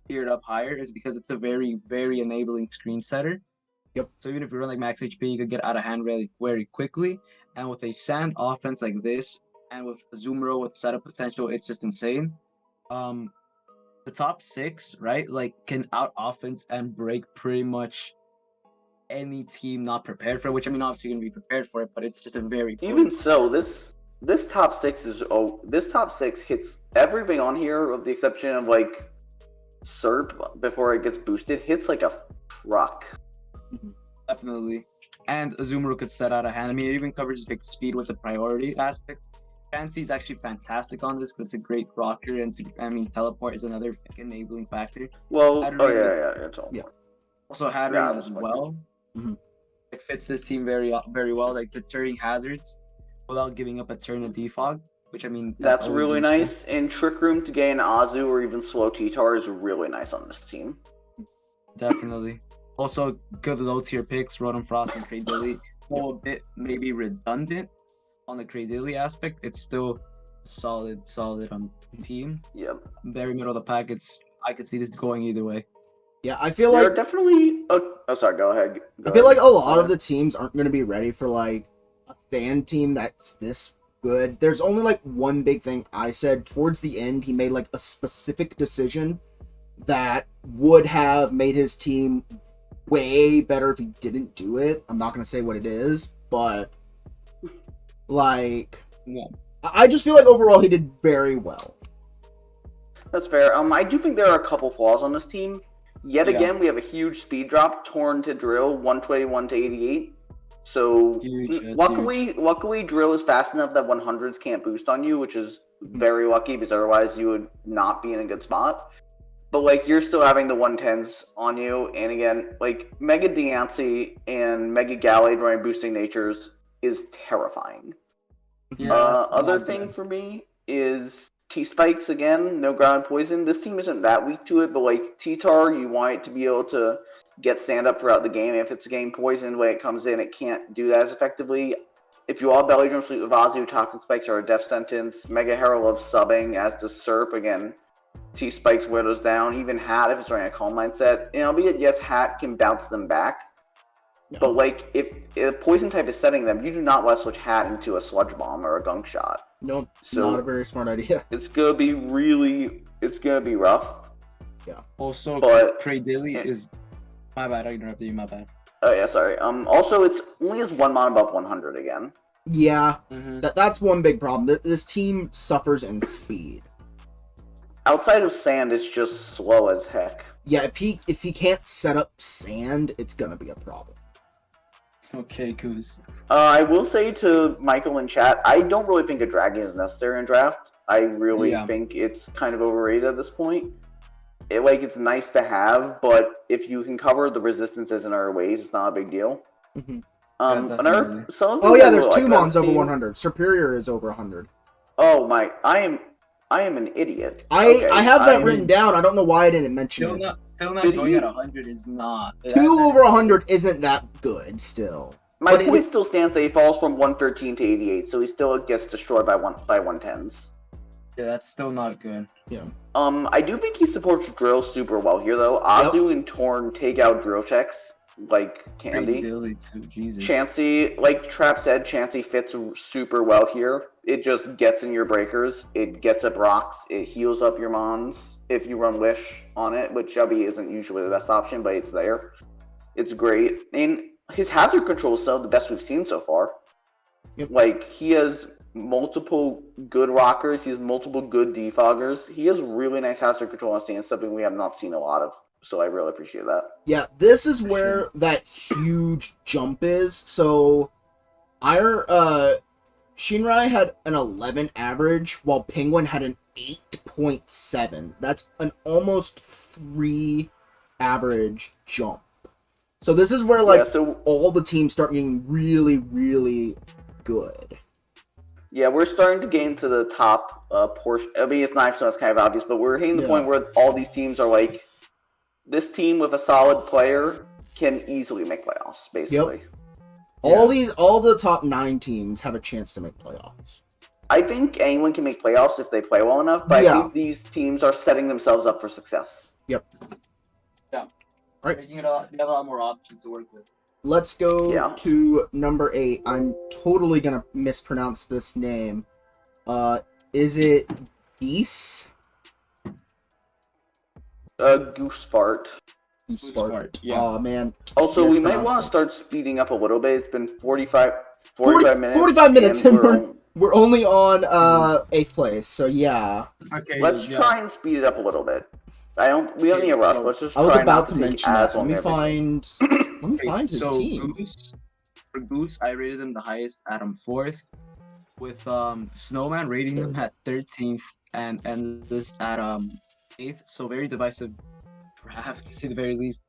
tiered up higher is because it's a very very enabling screen setter. Yep. So even if you run like max HP, you could get out of hand really very quickly. And with a Sand offense like this, and with Zoomro with setup potential, it's just insane. The top 6, right, like can out offense and break pretty much any team not prepared for it, which I mean obviously you're gonna be prepared for it, but it's just a very Even so, this top 6 is this top 6 hits everything on here, with the exception of like Serp before it gets boosted. Hits like a truck. definitely. And Azumaro could set out of hand. I mean, it even covers big speed with the priority aspect. Fancy is actually fantastic on this because it's a great rocker, and teleport is another enabling factor. Well, Hattering it's all. Yeah. Also, Hattering Yeah, as well. It fits this team very very well, like deterring hazards without giving up a turn of defog, which I mean That's always really useful. nice. And Trick Room to gain Azu or even slow T-Tar is really nice on this team. Definitely. Also, good low tier picks, Rotom Frost and Cradilly. A bit maybe redundant on the Cradilly aspect. It's still solid team. Yep. Very middle of the pack. I could see this going either way. Yeah, I feel They're like definitely. Oh, sorry. Go ahead. I feel like a lot of the teams aren't going to be ready for like a fan team that's this good. There's only like one big thing I said towards the end. He made like a specific decision that would have made his team way better if he didn't do it. I'm not going to say what it is, but like Yeah. I just feel like overall he did very well. That's fair. I do think there are a couple flaws on this team. Yet again, we have a huge speed drop. Torn to Drill, 121 to 88. So luckily, Drill is fast enough that 100s can't boost on you, which is very lucky because otherwise you would not be in a good spot. But like you're still having the 110s on you, and again, like Mega Deancey and Mega Gallade running boosting natures is terrifying. Yeah, other thing for me is T-Spikes again, no ground poison. This team isn't that weak to it, but like T-Tar, you want it to be able to get stand up throughout the game. If it's getting poisoned when it comes in, it can't do that as effectively. If you all Belly Drum Sleep with Azu, Toxic Spikes are a death sentence. Mega Hero loves subbing, as does Serp. Again, T-Spikes wear those down. Even Hat, if it's running a Calm Mindset. And albeit, yes, Hat can bounce them back. No. But like, if a poison type is setting them, you do not want to switch Hat into a Sludge Bomb or a Gunk Shot. Nope, so not a very smart idea. It's gonna be rough. Yeah. Also, but Cradilly is. My bad. I interrupted you. My bad. Oh yeah, sorry. Also, it's only has one mon above 100 again. Yeah, that's one big problem. This team suffers in speed. Outside of Sand, it's just slow as heck. Yeah, if he can't set up Sand, it's gonna be a problem. Okay, Goose. I will say to Michael in chat, I don't really think a dragon is necessary in draft. I really think it's kind of overrated at this point. It's nice to have, but if you can cover the resistances in other ways, it's not a big deal. Yeah, there's two mons over 100. Superior is over 100. Oh my, I am an idiot. I have that written down. I don't know why I didn't mention it. Still not going at 100 is not. 2 over 100 isn't that good still. My point still stands that he falls from 113 to 88, so he still gets destroyed by 110s. Yeah, that's still not good. Yeah. I do think he supports Drill super well here, though. Azu and Torn take out Drill checks like candy. Jesus. Chansey, like Trap said, Chansey fits super well here. It just gets in your breakers. It gets up rocks. It heals up your mons if you run Wish on it, which Chubby isn't usually the best option, but it's there. It's great. And his hazard control is still the best we've seen so far. Yep. Like, he has multiple good rockers. He has multiple good defoggers. He has really nice hazard control on stand, something we have not seen a lot of. So I really appreciate that. Yeah, this is For where sure. that huge jump is. So, Shinrai had an 11 average, while Penguin had an 8.7. That's an almost 3 average jump. So this is where, like, so all the teams start getting really, really good. yeah, we're starting to get into the top portion. I mean, it's not, so it's kind of obvious, but we're hitting the Yeah. point where all these teams are like, this team with a solid player can easily make playoffs, basically. All the top 9 teams have a chance to make playoffs. I think anyone can make playoffs if they play well enough, but Yeah. I think these teams are setting themselves up for success. Yep. Yeah. Right. Making it they have a lot more options to work with. Let's go Yeah. to number 8. I'm totally gonna mispronounce this name. Is it Geese? Goose fart. Goose Fart, fart. yeah. Oh man. Also, we might Mispronounced want it. to start speeding up a little bit. It's been 45 minutes. 45 minutes and and we're only on 8th place. So yeah. Okay. let's try and speed it up a little bit. We don't need a rush. so Let's just I was try about not to take mention as that. Let long me as find his so team. For Goose, I rated them the highest at 4th, with Snowman rating them at 13th, and this at 8th. So very divisive draft, to say the very least.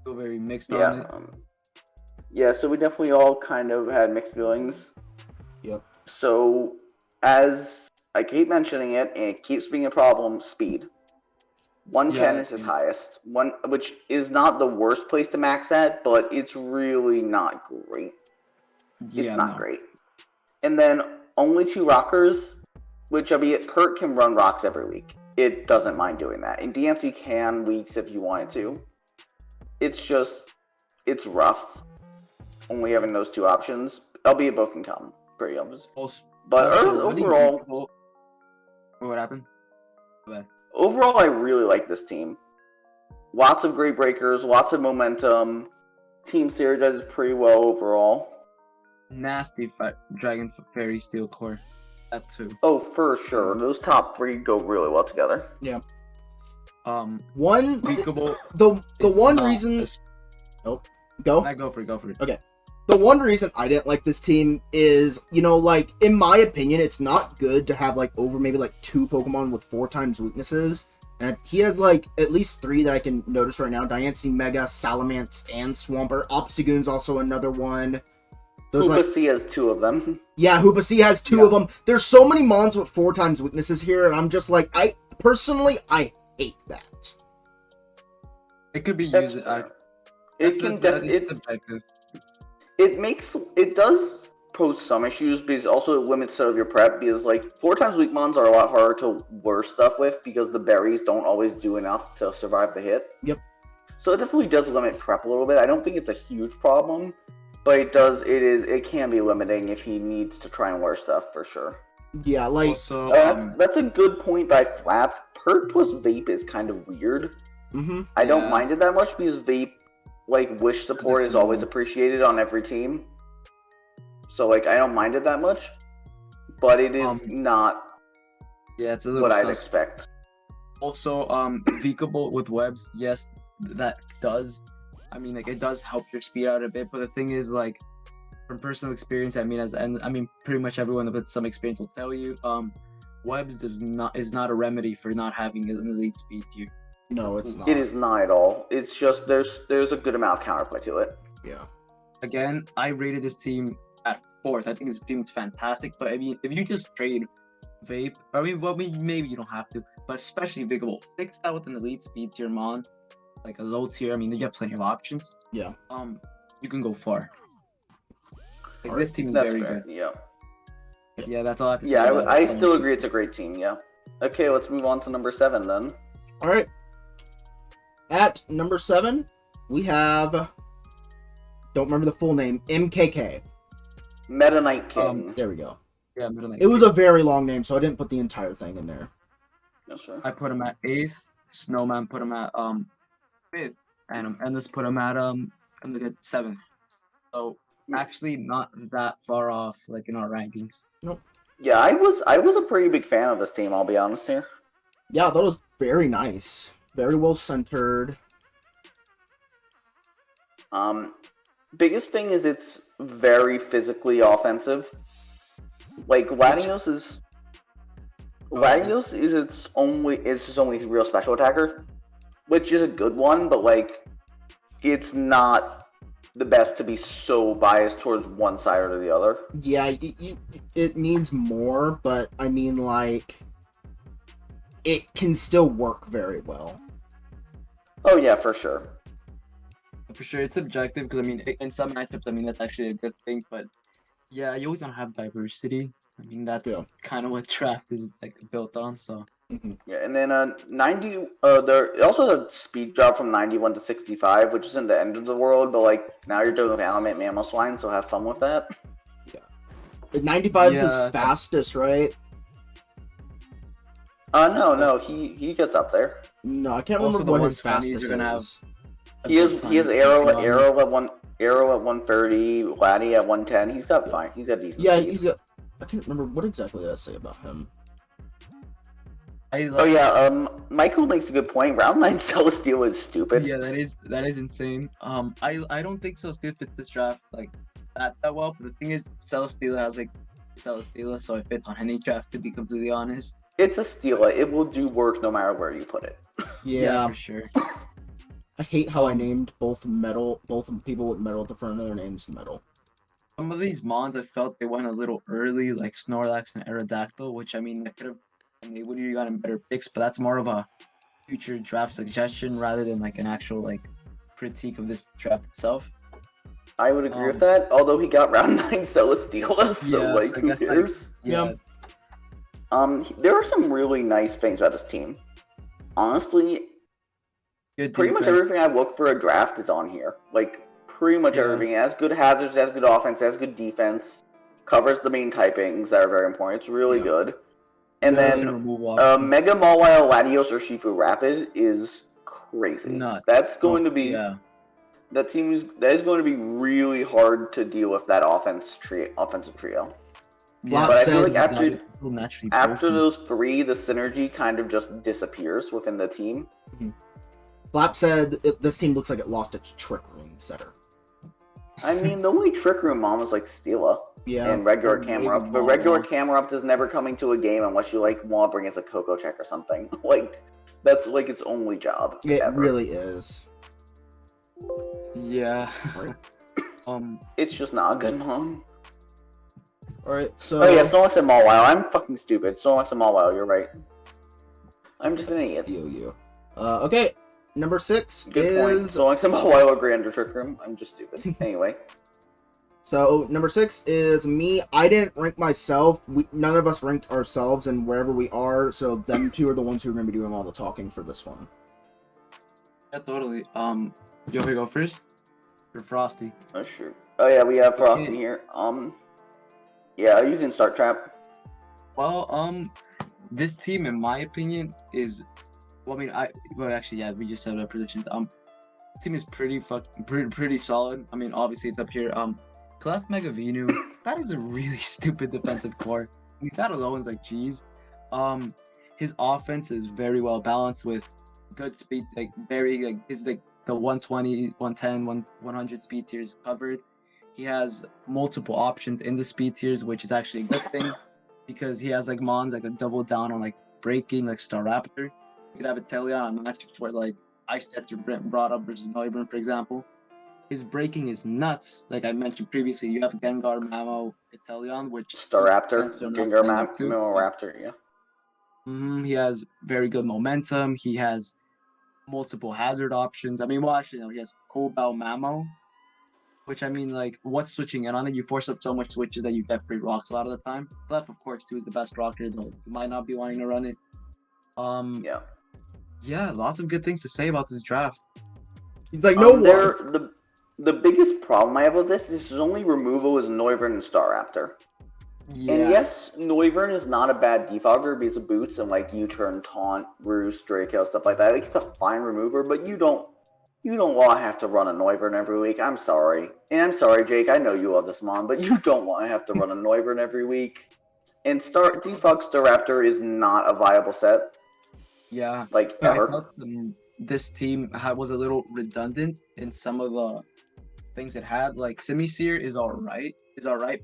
Feel very mixed on Yeah. it. Yeah, so we definitely all kind of had mixed feelings. Yep. So, as I keep mentioning it, and it keeps being a problem, speed. 110 Yeah, is his speed. highest, which is not the worst place to max at, but it's really not great. It's not great. And then only 2 rockers, which I mean, Pert can run rocks every week. It doesn't mind doing that. And DMC can weeks if you wanted to. It's rough. Only having those 2 options, albeit both can come. Pretty obvious. But overall, what happened? Okay. overall, I really like this team. Lots of great breakers, lots of momentum. Team synergizes pretty well overall. Nasty Dragon Fairy Steel Core. That too. Oh, for sure. Those top 3 go really well together. Yeah. Unspeakable. The one reason. Oh, go. Go for it. Okay. The one reason I didn't like this team is, like, in my opinion, it's not good to have, like, over maybe, like, 2 Pokemon with 4 times weaknesses. And he has, like, at least 3 that I can notice right now. Diancie, Mega, Salamence, and Swampert. Obstagoon's also another one. Hoopasi has 2 of them. Yeah, Hoopasi has 2 of them. There's so many Mons with 4 times weaknesses here, and I'm just like, I hate that. It could be That's used. fair. It's subjective. It does pose some issues because also it limits some of your prep because like 4 times weak mons are a lot harder to lure stuff with because the berries don't always do enough to survive the hit. Yep. So it definitely does limit prep a little bit. I don't think it's a huge problem, but it can be limiting if he needs to try and lure stuff for sure. Yeah, like Also, that's a good point by Flap. Pert plus Vape is kind of weird. I don't mind it that much because Vape, like, wish support is always appreciated on every team. So, like, I don't mind it that much. But it is not it's a little what I'd sus. expect. Also, Beakable with webs, yes, that does. I mean, like, it does help your speed out a bit, but the thing is, like, from personal experience, I mean, pretty much everyone with some experience will tell you, webs is not a remedy for not having an elite speed tier. no, it's not. It is not at all. It's just there's a good amount of counterplay to it. Yeah. Again, I rated this team at 4th. I think this team's fantastic, but I mean, if you just trade Vape, maybe you don't have to, but especially Beakable, fix that with an elite speed tier Mon, like a low tier. I mean, you have plenty of options. Yeah. You can go far. Like, this team is That's very fair. good. Yeah. Yeah, that's all I have to say. Yeah, about I it. still agree it's a great team, yeah. Okay, let's move on to number 7 then. All right. At number 7, we have, don't remember the full name, MKK. Meta Knight King. There we go. Yeah, Middle Knight It was King. a very long name, so I didn't put the entire thing in there. No, sure. I put him at 8th. Snowman put him at 5th, and let's put him at 7th. So actually not that far off, like, in our rankings. Nope. Yeah, I was a pretty big fan of this team, I'll be honest here. Yeah, that was very nice. Very well centered. Biggest thing is it's very physically offensive. Like Latios is his only real special attacker, which is a good one, but like it's not the best to be so biased towards one side or the other. Yeah, it needs more, but I mean, like, it can still work very well. Oh yeah, for sure. For sure, it's subjective because I mean, in some matchups, I mean that's actually a good thing. But yeah, you always want to have diversity. I mean that's kind of what draft is like built on. So Yeah, and then 90. There also a speed drop from 91 to 65, which isn't the end of the world, but like now you're doing Element Mammal Swine, so have fun with that. Yeah, 95 is Yeah. his fastest, right? No, he gets up there. No, I can't Also, remember the what his 120s fastest are gonna have is. a He good has time arrow posting on it. arrow at 130, Laddie at 110. He's got decent Yeah, speed. I can't remember what exactly did I say about him. Oh yeah, Michael makes a good point. Round 9 Celestial is stupid. Yeah, that is insane. I don't think Celesteela fits this draft like that well. But the thing is, Celesteela has like Celesteela, so it fits on any draft. To be completely honest. It's a Steela. It will do work no matter where you put it. Yeah, for sure. I hate how I named both people with metal at the front of their names metal. Some of these mons, I felt they went a little early, like Snorlax and Aerodactyl, which I mean, that could have, and they would have gotten better picks, but that's more of a future draft suggestion rather than like an actual like critique of this draft itself. I would agree with that, although he got round 9 Celesteela, so Yeah, like, so I who guess, like, cares? Yeah, There are some really nice things about his team. Honestly, good pretty much defense. everything I look for a draft is on here. Like, pretty much Yeah. everything. It has good hazards, it has good offense, it has good defense, covers the main typings that are very important. It's really good. And Notice and then, removal options. Mega Mawile, Latios, or Shifu Rapid is crazy. Nuts. That's going to be... Yeah. That is going to be really hard to deal with that offensive trio. Yeah, But I feel like after broken. those three, the synergy kind of just disappears within the team. Flap said this team looks like it lost its Trick Room setter. I mean, the only Trick Room mom is like Steela and regular Camerupt, but regular Camerupt is never coming to a game unless you like want to bring as a Coco check or something. Like, that's like its only job. It ever. really is. Yeah. It's just not a good mom. Alright, so... Oh yeah, Snorlax and Mawile. I'm fucking stupid. Snorlax and Mawile, you're right. I'm just an idiot. Okay, number 6 Good point. Snorlax and Mawile are great under Trick Room. I'm just stupid. Anyway. So, number 6 is me. I didn't rank myself. None of us ranked ourselves and wherever we are, so them two are the ones who are going to be doing all the talking for this one. Yeah, totally. You want me to go first? Or Frosty? Oh, sure. Oh yeah, we have Frosty here. Yeah, you can start, Trap. Well, this team, in my opinion, is... Well, I mean, actually, yeah, we just said our predictions. This team is pretty solid. I mean, obviously, it's up here. Clef Megavinu, that is a really stupid defensive core. I mean, that alone is like, geez. His offense is very well balanced with good speed, like, very, like, his, like, the 120, 110, 100 speed tiers covered. He has multiple options in the speed tiers, which is actually a good thing because he has like mons like a double down on like breaking, like Staraptor. You could have a Teleon on matchups where like Ice Steps are brought up versus Noivern, for example. His breaking is nuts. Like I mentioned previously, you have Gengar, Mamo, Inteleon, which Staraptor, Gengar, Mamo, Raptor, yeah. He has very good momentum. He has multiple hazard options. I mean, well, actually, no, he has Cobalt, Mamo. Which, I mean, like, what's switching in on it? You force up so much switches that you get free rocks a lot of the time. Clef, of course, too, is the best rocker, though you might not be wanting to run it. Yeah, lots of good things to say about this draft. Like, the biggest problem I have with this is his only removal is Noivern and Staraptor. Yeah. And yes, Noivern is not a bad defogger because of boots and, like, U-turn, taunt, roost, Draco, stuff like that. Like, it's a fine remover, but you don't want to have to run a Noivern every week. I'm sorry. And I'm sorry, Jake. I know you love this mom, but you don't want to have to run a Noivern every week. And Defog Staraptor is not a viable set. Yeah. Like, ever. I thought this team was a little redundant in some of the things it had. Like Simisear is alright,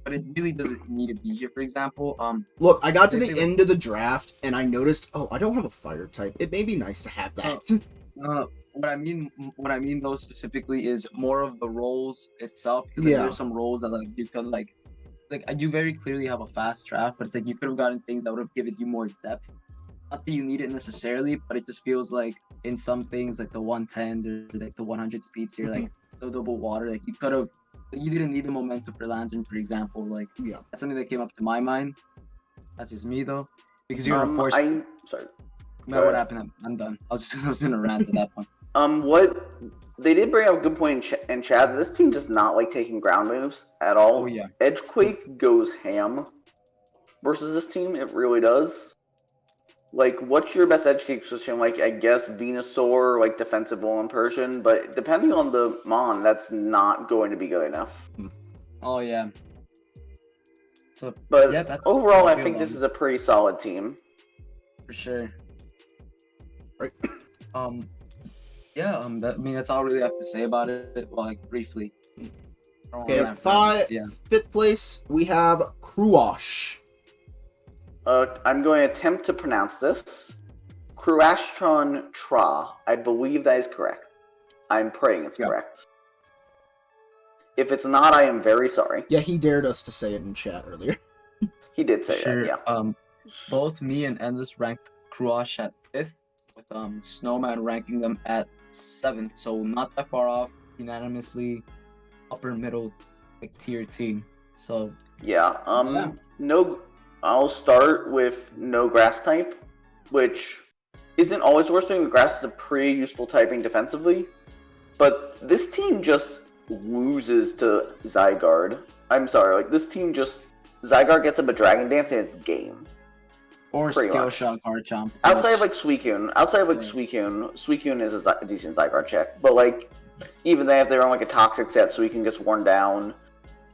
but it really doesn't need to be here. For example, Look, I got to same the thing with- end of the draft and I noticed, oh, I don't have a fire type. It may be nice to have that. what I mean though specifically is more of the roles itself. Because like, Yeah. there's some roles that like you could like you very clearly have a fast draft, but it's like you could have gotten things that would have given you more depth. Not that you need it necessarily, but it just feels like in some things like the 110s or like the 100 speeds here, like the double water, like you could have, you didn't need the momentum for Lantern, for example. Like Yeah. that's something that came up to my mind. That's just me though, because you're forced. Sorry. No, what happened? I'm done. I was gonna rant at that point. What they did bring up a good point in chat. This team does not like taking ground moves at all. Oh yeah. Edgequake goes ham versus this team. It really does. Like, what's your best Edgequake position? Like, I guess Venusaur, like defensive Wall Persian, but depending on the Mon, that's not going to be good enough. Oh yeah. So, But yeah, that's overall, how I think about this it. is a pretty solid team. For sure. Right. Yeah. That's all I really have to say about it. Well, like briefly. Okay, fifth place, we have Cruash. I'm going to attempt to pronounce this. Cruashtron Tra. I believe that is correct. I'm praying it's correct. If it's not, I am very sorry. Yeah, he dared us to say it in chat earlier. He did say that, yeah. Both me and Endless ranked Cruash at 5th, with Snowman ranking them at 7th, so not that far off, unanimously upper middle like tier team. So yeah. No, I'll start with no grass type, which isn't always the worst thing. The grass is a pretty useful typing defensively, but this team just loses to Zygarde. I'm sorry, like this team just Zygarde gets up a Dragon Dance and it's game. Or Pretty Skill much. Shot Garchomp. Outside of like Suicune, Suicune is a decent Zygarde check, but like even they have their own like a toxic set, Suicune gets worn down,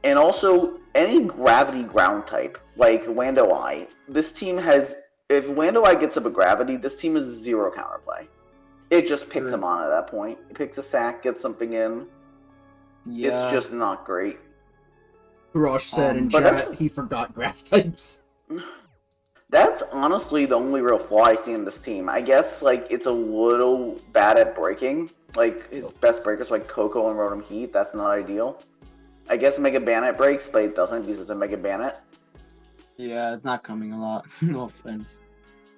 and also any gravity ground type like Landoi. This team has if Landoi gets up a gravity, this team is zero counterplay. It just picks him on at that point. It picks a sack, gets something in. Yeah. It's just not great. Cruash said in but chat he forgot grass types. That's honestly the only real flaw I see in this team. I guess like it's a little bad at breaking. Like his best breakers like Coco and Rotom Heat. That's not ideal. I guess Mega Bannet breaks, but it doesn't because it's a Mega Bannet. Yeah, it's not coming a lot. No offense.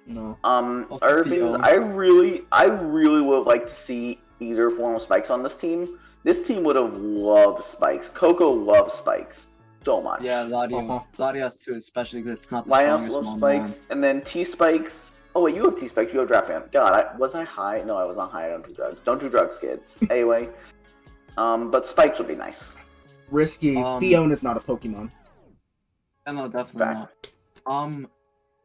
No. Other things I really would have liked to see either form of spikes on this team. This team would have loved spikes. Coco loves spikes so much. Yeah, Latias too, especially because it's not the Latias strongest loves one. spikes, and then T spikes. Oh wait, you have T spikes. You have Draft Band. God, was I high? No, I was not high. I don't do drugs. Don't do drugs, kids. Anyway, but spikes would be nice. Risky. Fiona's not a Pokemon. No, definitely not.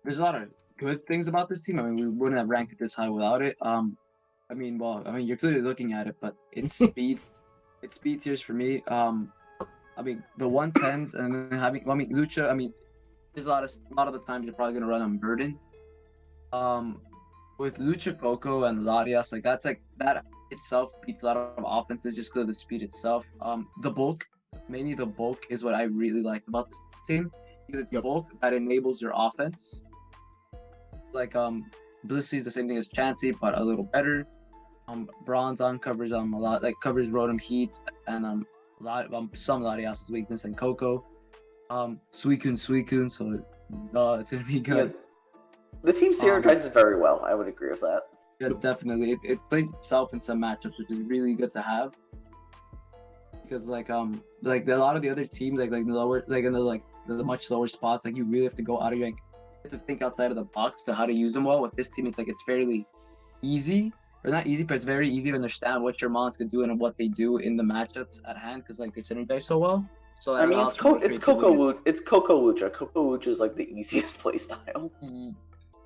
There's a lot of good things about this team. I mean, we wouldn't have ranked it this high without it. You're clearly looking at it, but it's speed. It's speed tiers for me. The 110s and then Lucha. There's a lot of the times you're probably gonna run on Burden. With Lucha, Coco, and Latias, like that itself beats a lot of offenses just because of the speed itself. The bulk, mainly the bulk, is what I really like about this team. Because it's bulk that enables your offense. Like Blissey is the same thing as Chansey, but a little better. Bronzong covers a lot, like covers Rotom Heat and some Latias' weakness and Coco. Suicune, so it's gonna be good. Yeah. The team synergizes very well. I would agree with that. Yeah, definitely. It plays itself in some matchups, which is really good to have. Because like a lot of the other teams, like in the much lower spots, like you really have to go out of your you have to think outside of the box to how to use them well. With this team, it's fairly easy. Or not easy, but it's very easy to understand what your mons can do and what they do in the matchups at hand because they synergize so well. So it's Coco Lucha. Coco Lucha is like the easiest playstyle.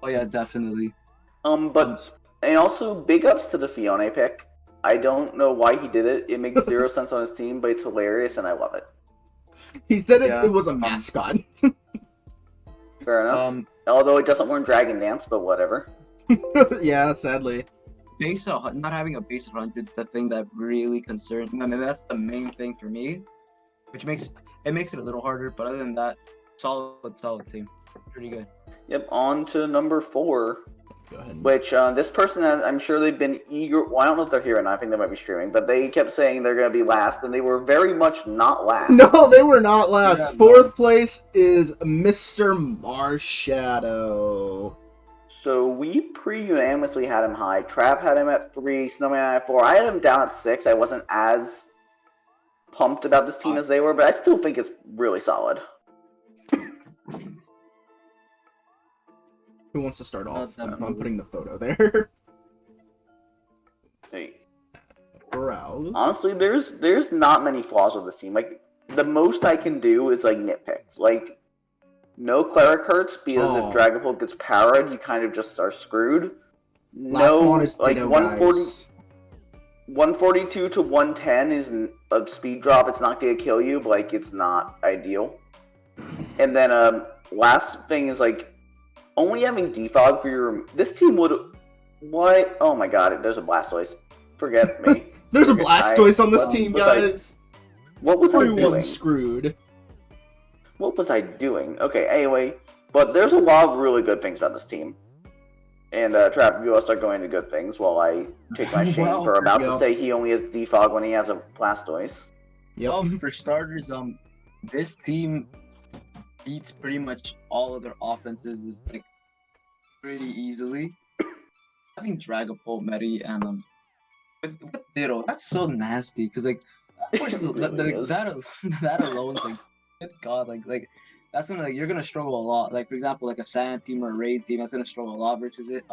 Oh yeah, definitely. And also big ups to the Fiona pick. I don't know why he did it. It makes zero sense on his team, but it's hilarious and I love it. He said it was a mascot. Fair enough. Although it doesn't learn Dragon Dance, but whatever. Yeah, sadly. not having a base of 100's the thing that really concerns me. I mean, that's the main thing for me, which makes it a little harder. But other than that, solid team, pretty good. Yep, on to number 4. Go ahead. Which this person, I'm sure they've been eager. Well, I don't know if they're here or not. I think they might be streaming, but they kept saying they're going to be last, and they were very much not last. No, they were not last. Yeah, 4th place is Mr. Marshadow. So we pre-unanimously had him high. Trap had him at 3. Snowman at 4. I had him down at 6. I wasn't as pumped about this team as they were, but I still think it's really solid. Who wants to start off? I'm definitely. putting the photo there. Hey. Browse. Honestly, there's not many flaws with this team. Like, the most I can do is, like, nitpicks. Like, no cleric hurts, because if Dragapult gets powered, you kind of just are screwed. Last one is like, Ditto, 142 to 110 is a speed drop. It's not going to kill you, but, like, it's not ideal. And then, last thing is, like, only having defog for your... This team would... What? Oh my god, there's a Blastoise. Forget me. There's a Blastoise on this team, guys. What was I doing? Everyone's screwed. What was I doing? Okay, anyway. But there's a lot of really good things about this team. And, Trap, you will start going to good things while I take my shame Well, for about yeah. to say he only has defog when he has a Blastoise. Yep. For starters, this team beats pretty much all of their offenses is like pretty easily. Having Dragapult, Medi, and with Ditto, that's so nasty because like that alone's like, good god, like that's gonna you're gonna struggle a lot. Like for example, like a Sand team or a Raid team, that's gonna struggle a lot versus it.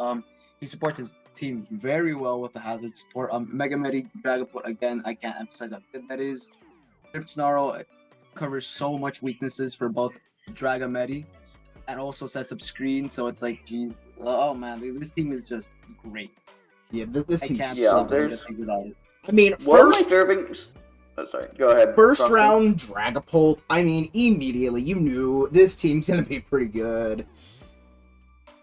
He supports his team very well with the hazard support. Mega Medi, Dragapult, again, I can't emphasize how good that is. Trip Snarl covers so much weaknesses for both Dragamedi and also sets up screens, so it's like, geez, oh man, this team is just great. Yeah, this I team's can't so say good. good things about it. I mean, One of my first favorite things... Oh, sorry, go ahead. first Something. round Dragapult, I mean, immediately you knew this team's gonna be pretty good.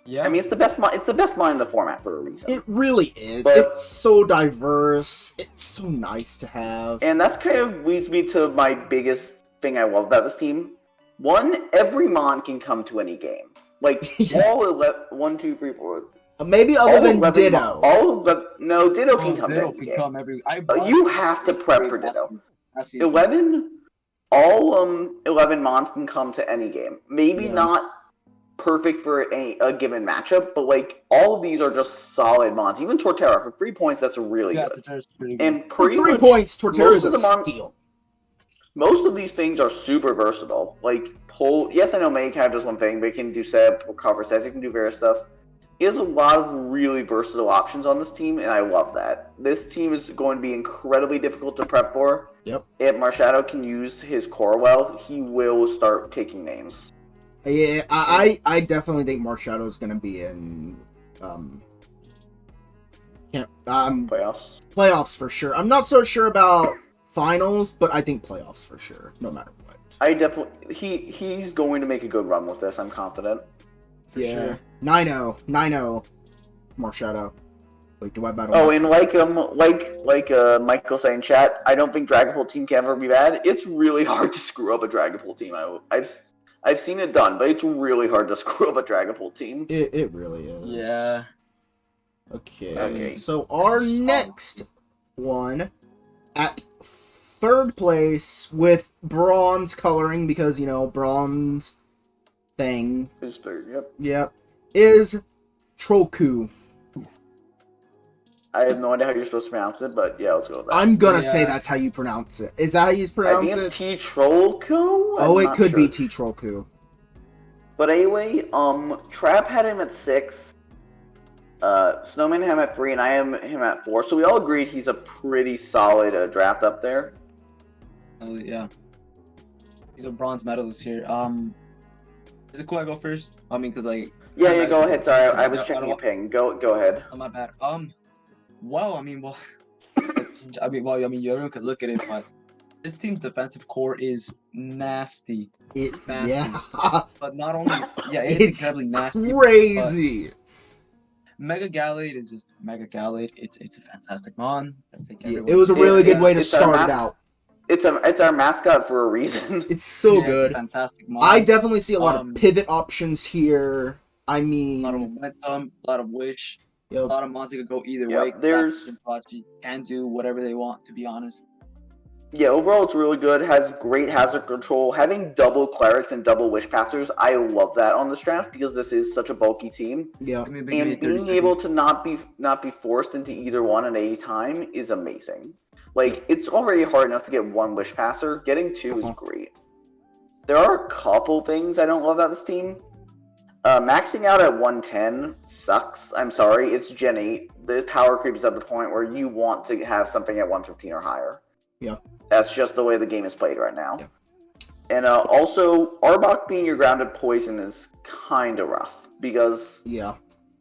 Yeah, I mean, it's the best mind in the format for a reason. It really is. But- It's so diverse. It's so nice to have. And that's kind of leads me to my biggest thing I love about this team. One, every mon can come to any game. Like, Yeah. all 11, 1, 2, 3, 4. Maybe other all than 11 Ditto. No, Ditto can come to Ditto any can game. come every. You have to prep for Ditto. 11, all 11 mons can come to any game. Maybe Yeah. not perfect for a given matchup, but like all of these are just solid mons. Even Torterra for 3 points, that's really Yeah, good. Torterra's pretty good. And For pretty 3 much points, Torterra is most a of them are- steal. most of these things are super versatile. Like pull, yes, I know May kind of does one thing, but it can do setup or cover sets. It can do various stuff. He has a lot of really versatile options on this team, and I love that. This team is going to be incredibly difficult to prep for. Yep. If Marshadow can use his core well, he will start taking names. Yeah, I definitely think Marshadow is going to be in Playoffs. for sure. I'm not so sure about finals, but I think playoffs for sure, no matter what. He's going to make a good run with this. I'm confident. For yeah, sure. 9-0, Marshadow. Wait, do I battle? Oh, and like Michael saying in chat, I don't think Dragapult team can ever be bad. It's really hard to screw up a Dragapult team. I've seen it done, but it's really hard to screw up a Dragapult team. It really is. Yeah. Okay. So our next one at 3rd place with bronze coloring, because bronze thing. His third, yep. Yep. Is Trollku. I have no idea how you're supposed to pronounce it, but yeah, let's go with that. I'm gonna Yeah. say that's how you pronounce it. Is that how you I pronounce think it? it's T-Trollku? Oh, I'm it not could be sure. T-Trollku. But anyway, Trap had him at 6. Snowman had him at 3, and I am him at 4. So we all agreed he's a pretty solid draft up there. Yeah. He's a bronze medalist here. Is it cool I go first? I mean, cause like. Yeah, go ahead. Sorry, I was I checking don't- your ping. Go ahead. Oh, my bad. Well, everyone could look at it, but this team's defensive core is nasty. Yeah. But not only, it's It's incredibly nasty. crazy. Mega Gallade is just Mega Gallade. It's a fantastic mon. I think Yeah, everyone it was a agrees really with good that. way to It's our start it out. It's our mascot for a reason. It's so Yeah, it's a good. fantastic mon. I definitely see a lot of Um, pivot options here. I a lot of mean, momentum, a lot of wish, a yep. lot of mons that could go either way. Yep. Because Zapdos and Prachi can do whatever they want, to be honest. Yeah, overall it's really good. Has great hazard control. Having double clerics and double wish passers, I love that on this draft because this is such a bulky team. Yeah. Give me And 30 being seconds. able to not be forced into either one at any time is amazing. Like it's already hard enough to get one wish passer. Getting two is great. There are a couple things I don't love about this team. Maxing out at 110 sucks. I'm sorry, it's Gen 8. The power creep is at the point where you want to have something at 115 or higher. Yeah. That's just the way the game is played right now. Yeah. And also, Arbok being your grounded poison is kind of rough because Yeah.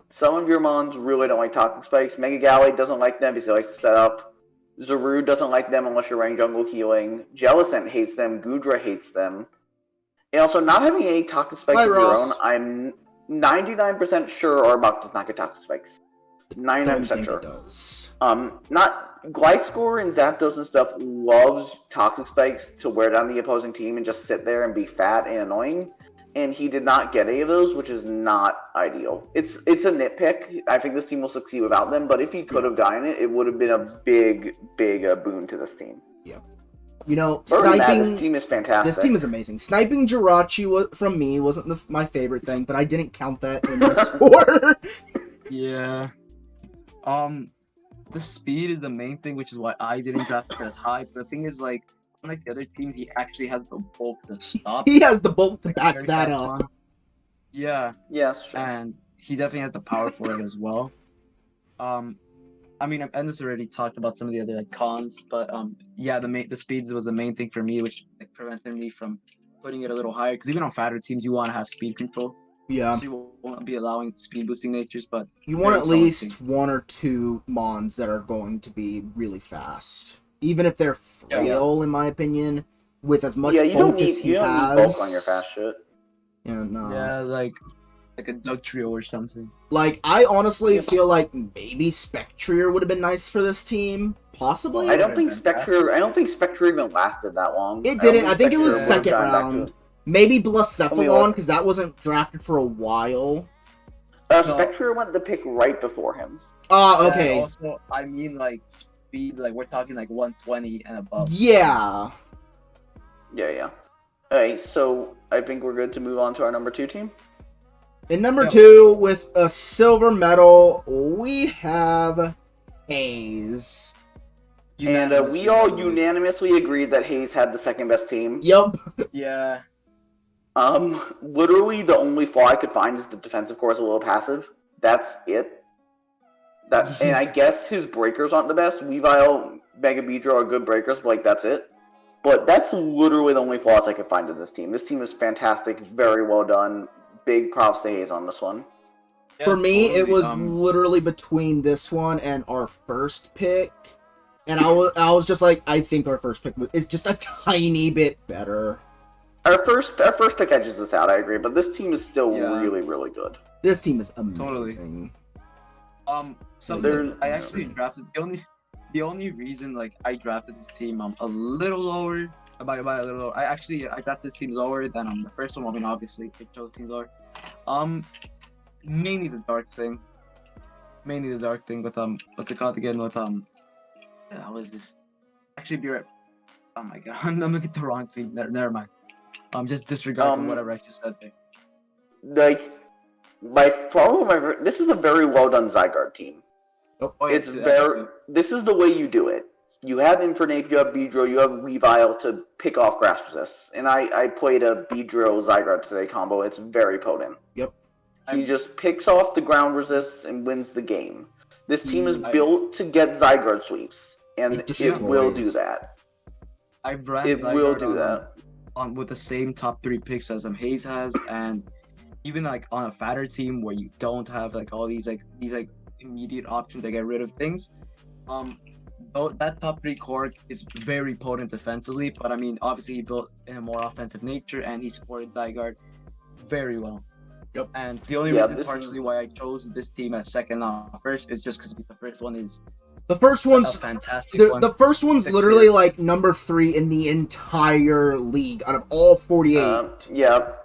some of your mons really don't like Toxic Spikes. Mega Gallade doesn't like them because he likes to set up. Zarude doesn't like them unless you're running jungle healing. Jellicent hates them. Gudra hates them. And also, not having any Toxic Spikes Hi, of your own, Ross. I'm 99% sure Arbok does not get Toxic Spikes. Don't 99% think sure. it does. Not Gliscor and Zapdos and stuff loves Toxic Spikes to wear down the opposing team and just sit there and be fat and annoying. And he did not get any of those, which is not ideal. It's a nitpick. I think this team will succeed without them, but if he could have gotten it, it would have been a big boon to this team. Yeah. You know, Other than that, sniping. this team is fantastic. This team is amazing. Sniping Jirachi from me wasn't my favorite thing, but I didn't count that in my score. Yeah. The speed is the main thing, which is why I didn't draft it as high. But the thing is, like, unlike the other teams, he actually has the bulk to stop. He has the bulk to like, back very that fast up. mons. Yeah, Yes, sure. and he definitely has the power for it as well. I mean, and this already talked about some of the other like cons, but yeah, the speeds was the main thing for me, which like, prevented me from putting it a little higher. Because even on fatter teams, you want to have speed control. Yeah. So you won't be allowing speed boosting natures, but You want very at solid least team. one or two mons that are going to be really fast. Even if they're Yeah. frail, in my opinion, with as much Yeah, you bulk don't need as he you don't has. need bulk on your fast shit. Yeah, no. Yeah, like a Doug Trio or something. Like, I honestly Yeah. feel like maybe Spectrier would have been nice for this team. Possibly. I don't think Fantastic. Spectre even lasted that long. It didn't. I think it Spectre was would've second gone back to- round. Maybe I mean, Blacephalon, what- because that wasn't drafted for a while. Spectre went the pick right before him. Okay. And also, I mean, like speed, like we're talking like 120 and above. Yeah. Yeah. Alright, so I think we're good to move on to our number 2 team. In number Yeah. 2, with a silver medal, we have Hayes. And we all unanimously agreed that Hayes had the second best team. Yup. Yeah. Literally the only flaw I could find is the defensive core is a little passive. That's it. And I guess his breakers aren't the best. Weavile, Mega Beedrill are good breakers, but like that's it. But that's literally the only flaws I could find in this team. This team is fantastic, very well done. Big props to Hayes on this one. Yeah, For me, it totally, was literally between this one and our first pick. And I was just like, I think our first pick is just a tiny bit better. Our first pick edges this out, I agree, but this team is still Yeah. really, really good. This team is Totally. amazing. Something I actually drafted. The only reason like I drafted this team a little lower. By a little lower. I drafted this team lower than the first one. I mean, obviously, it chose team lower. Mainly the dark thing. Mainly the dark thing with what's it called again? With how is this? Actually, be right. Oh my god, I'm looking at the wrong team. Never mind. Just disregarding whatever I just said there. Like, this is a very well done Zygarde team. Oh, yeah, It's dude, very. This is the way you do it. You have Infernape, you have Beedrill, you have Weavile to pick off grass resists. And I played a Beedrill Zygarde today combo. It's very potent. Yep. He just picks off the ground resists and wins the game. This team is I- built to get Zygarde sweeps, and It it will do destroys. that. I've ran It Zygarde will do that. on with the same top 3 picks as Hayes has, and even like on a fatter team where you don't have like all these immediate options to get rid of things. Though that top 3 core is very potent defensively, but I mean obviously he built in a more offensive nature and he supported Zygarde very well. Yep. And the only reason partially why I chose this team as second, not first, is just because the first one is The first a one's fantastic one. the first one's 6 literally years. like number 3 in the entire league out of all 48.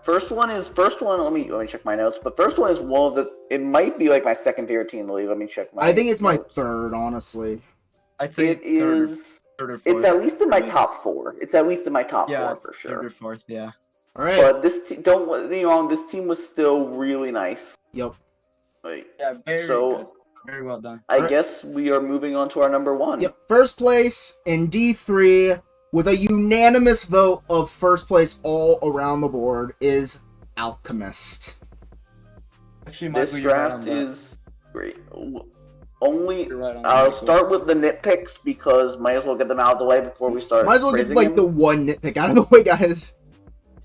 First one. Let me check my notes. But first one is one of the. It might be like my second favorite team in the league. Let me check my. I think it's my notes. third, honestly. I'd say It is. third or fourth. It's at least in my top 4. It's at least in my top 4 for sure. Third or fourth, yeah. All right. But this don't get me wrong. This team was still really nice. Yep. Like, Yeah, very good. Very well done. I guess we are moving on to our number 1. Yep. First place in D3 with a unanimous vote of first place all around the board is Alchemist. Actually, This Michael, you're right on draft that. is great. Only You're right on that, I'll Michael. start with the nitpicks because might as well get them out of the way before we start. Might as well get praising like him. the one nitpick out of the way, guys.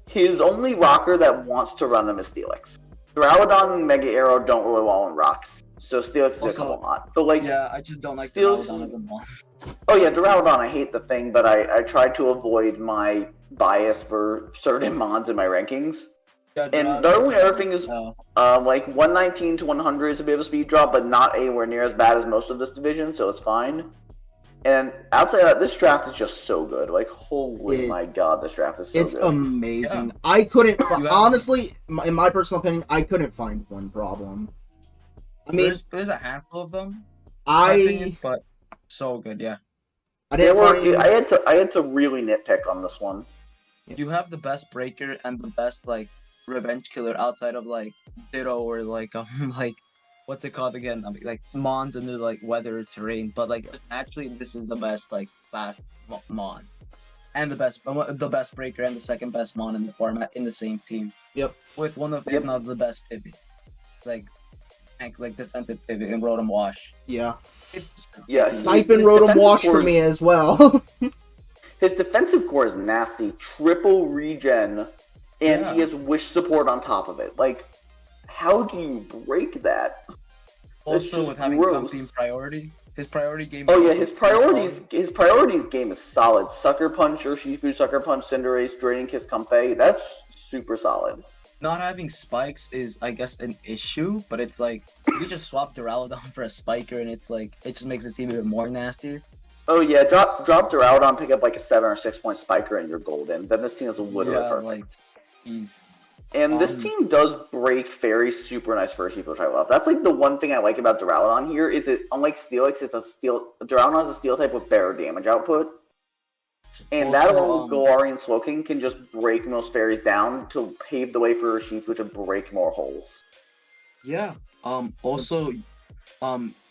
His only rocker that wants to run him is Steelix. Duraludon and Mega Arrow don't really well on rocks, so Steelix is a Also, couple lot. But like, Yeah, I just don't like Steelix- Duraludon as a mon. oh yeah, Duraludon, I hate the thing, but I tried to avoid my bias for certain mods in my rankings. Yeah, And the only other thing is, Oh, like 119 to 100 is a bit of a speed drop, but not anywhere near as bad as most of this division, so it's fine. And outside of that, this draft is just so good. Like, holy my god, this draft is so It's good. amazing. Yeah. I couldn't You have- honestly, in my personal opinion, I couldn't find one problem. I mean, there's a handful of them, in my opinion, I but so good, yeah. didn't find. I had to really nitpick on this one. You have the best breaker and the best like revenge killer outside of like Ditto or like like what's it called again? Like Mons and their like weather terrain, but like just actually this is the best like fast Mon. And the best breaker and the second best Mon in the format in the same team. Yep. With one of if not the best pivot. Like defensive pivot in Rotom Wash. Yeah, Yeah, Hyphen his Rotom defensive Wash core for is- me as well. His defensive core is nasty. Triple regen, and Yeah. he has wish support on top of it. Like, how do you break that? Also just with having gross. company priority. His priority game Oh is yeah, also his pretty solid. priorities game is solid. Sucker Punch, Urshifu, Sucker Punch, Cinderace, Draining Kiss, Comfey. That's super solid. Not having spikes is, I guess, an issue, but it's like you just swap Duraludon for a spiker, and it's like it just makes it seem even more nastier. Oh yeah, drop Duraludon, pick up like a 7 or 6 point spiker, and you're golden. Then this team is literally Yeah, perfect. like he's And this team does break fairy super nice for people, which I love. That's like the one thing I like about Duraludon here is it, unlike Steelix, it's a steel. Duraludon is a steel type with better damage output. And that Also, along with Galarian Slowking can just break most fairies down to pave the way for Urshifu to break more holes. yeah. Also,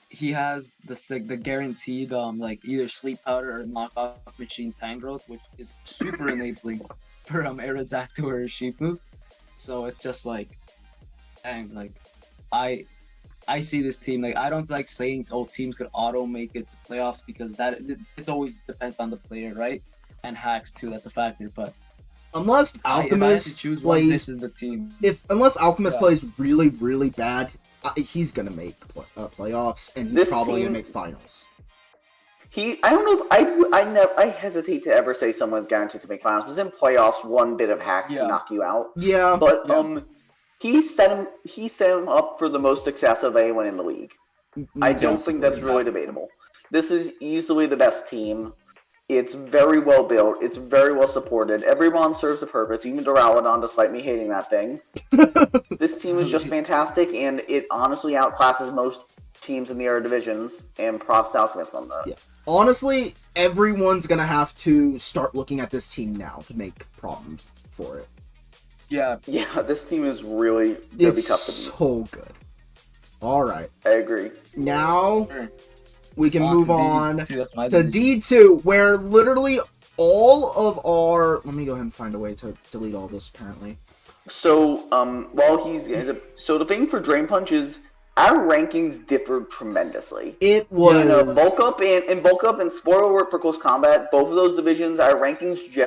he has the guaranteed like either sleep powder or knockoff machine Tangrowth, which is super enabling for Aerodactyl or Urshifu. So it's just like, dang, like I see this team like I don't like saying teams could auto make it to playoffs because it always depends on the player, right? And hacks too, that's a factor. But Unless if I had to Alchemist choose one, plays, this is the team. unless Alchemist Yeah. plays really, really bad, he's gonna make playoffs, and he's This probably team- gonna make finals. I don't know if I hesitate to ever say someone's guaranteed to make finals, because in playoffs, one bit of hacks Yeah. can knock you out. Yeah, But Yeah. he set him up for the most success of anyone in the league. I don't think that's basically. really debatable. This is easily the best team. It's very well built. It's very well supported. Everyone serves a purpose, even Duraludon, despite me hating that thing. This team is just fantastic, and it honestly outclasses most teams in the other divisions, and props to Alchemist on that. Yeah. Honestly, everyone's gonna have to start looking at this team now to make problems for it. Yeah, Yeah, this team is really gonna be It's tough to beat. so good. All right, I agree. now sure. we can On move to on D2, that's my to division. D2, where literally all of our. Let me go ahead and find a way to delete all this. Apparently, So, so the thing for Drain Punch is our rankings differed tremendously. it was. Bulk up and spoiler alert for Close Combat, both of those divisions, our rankings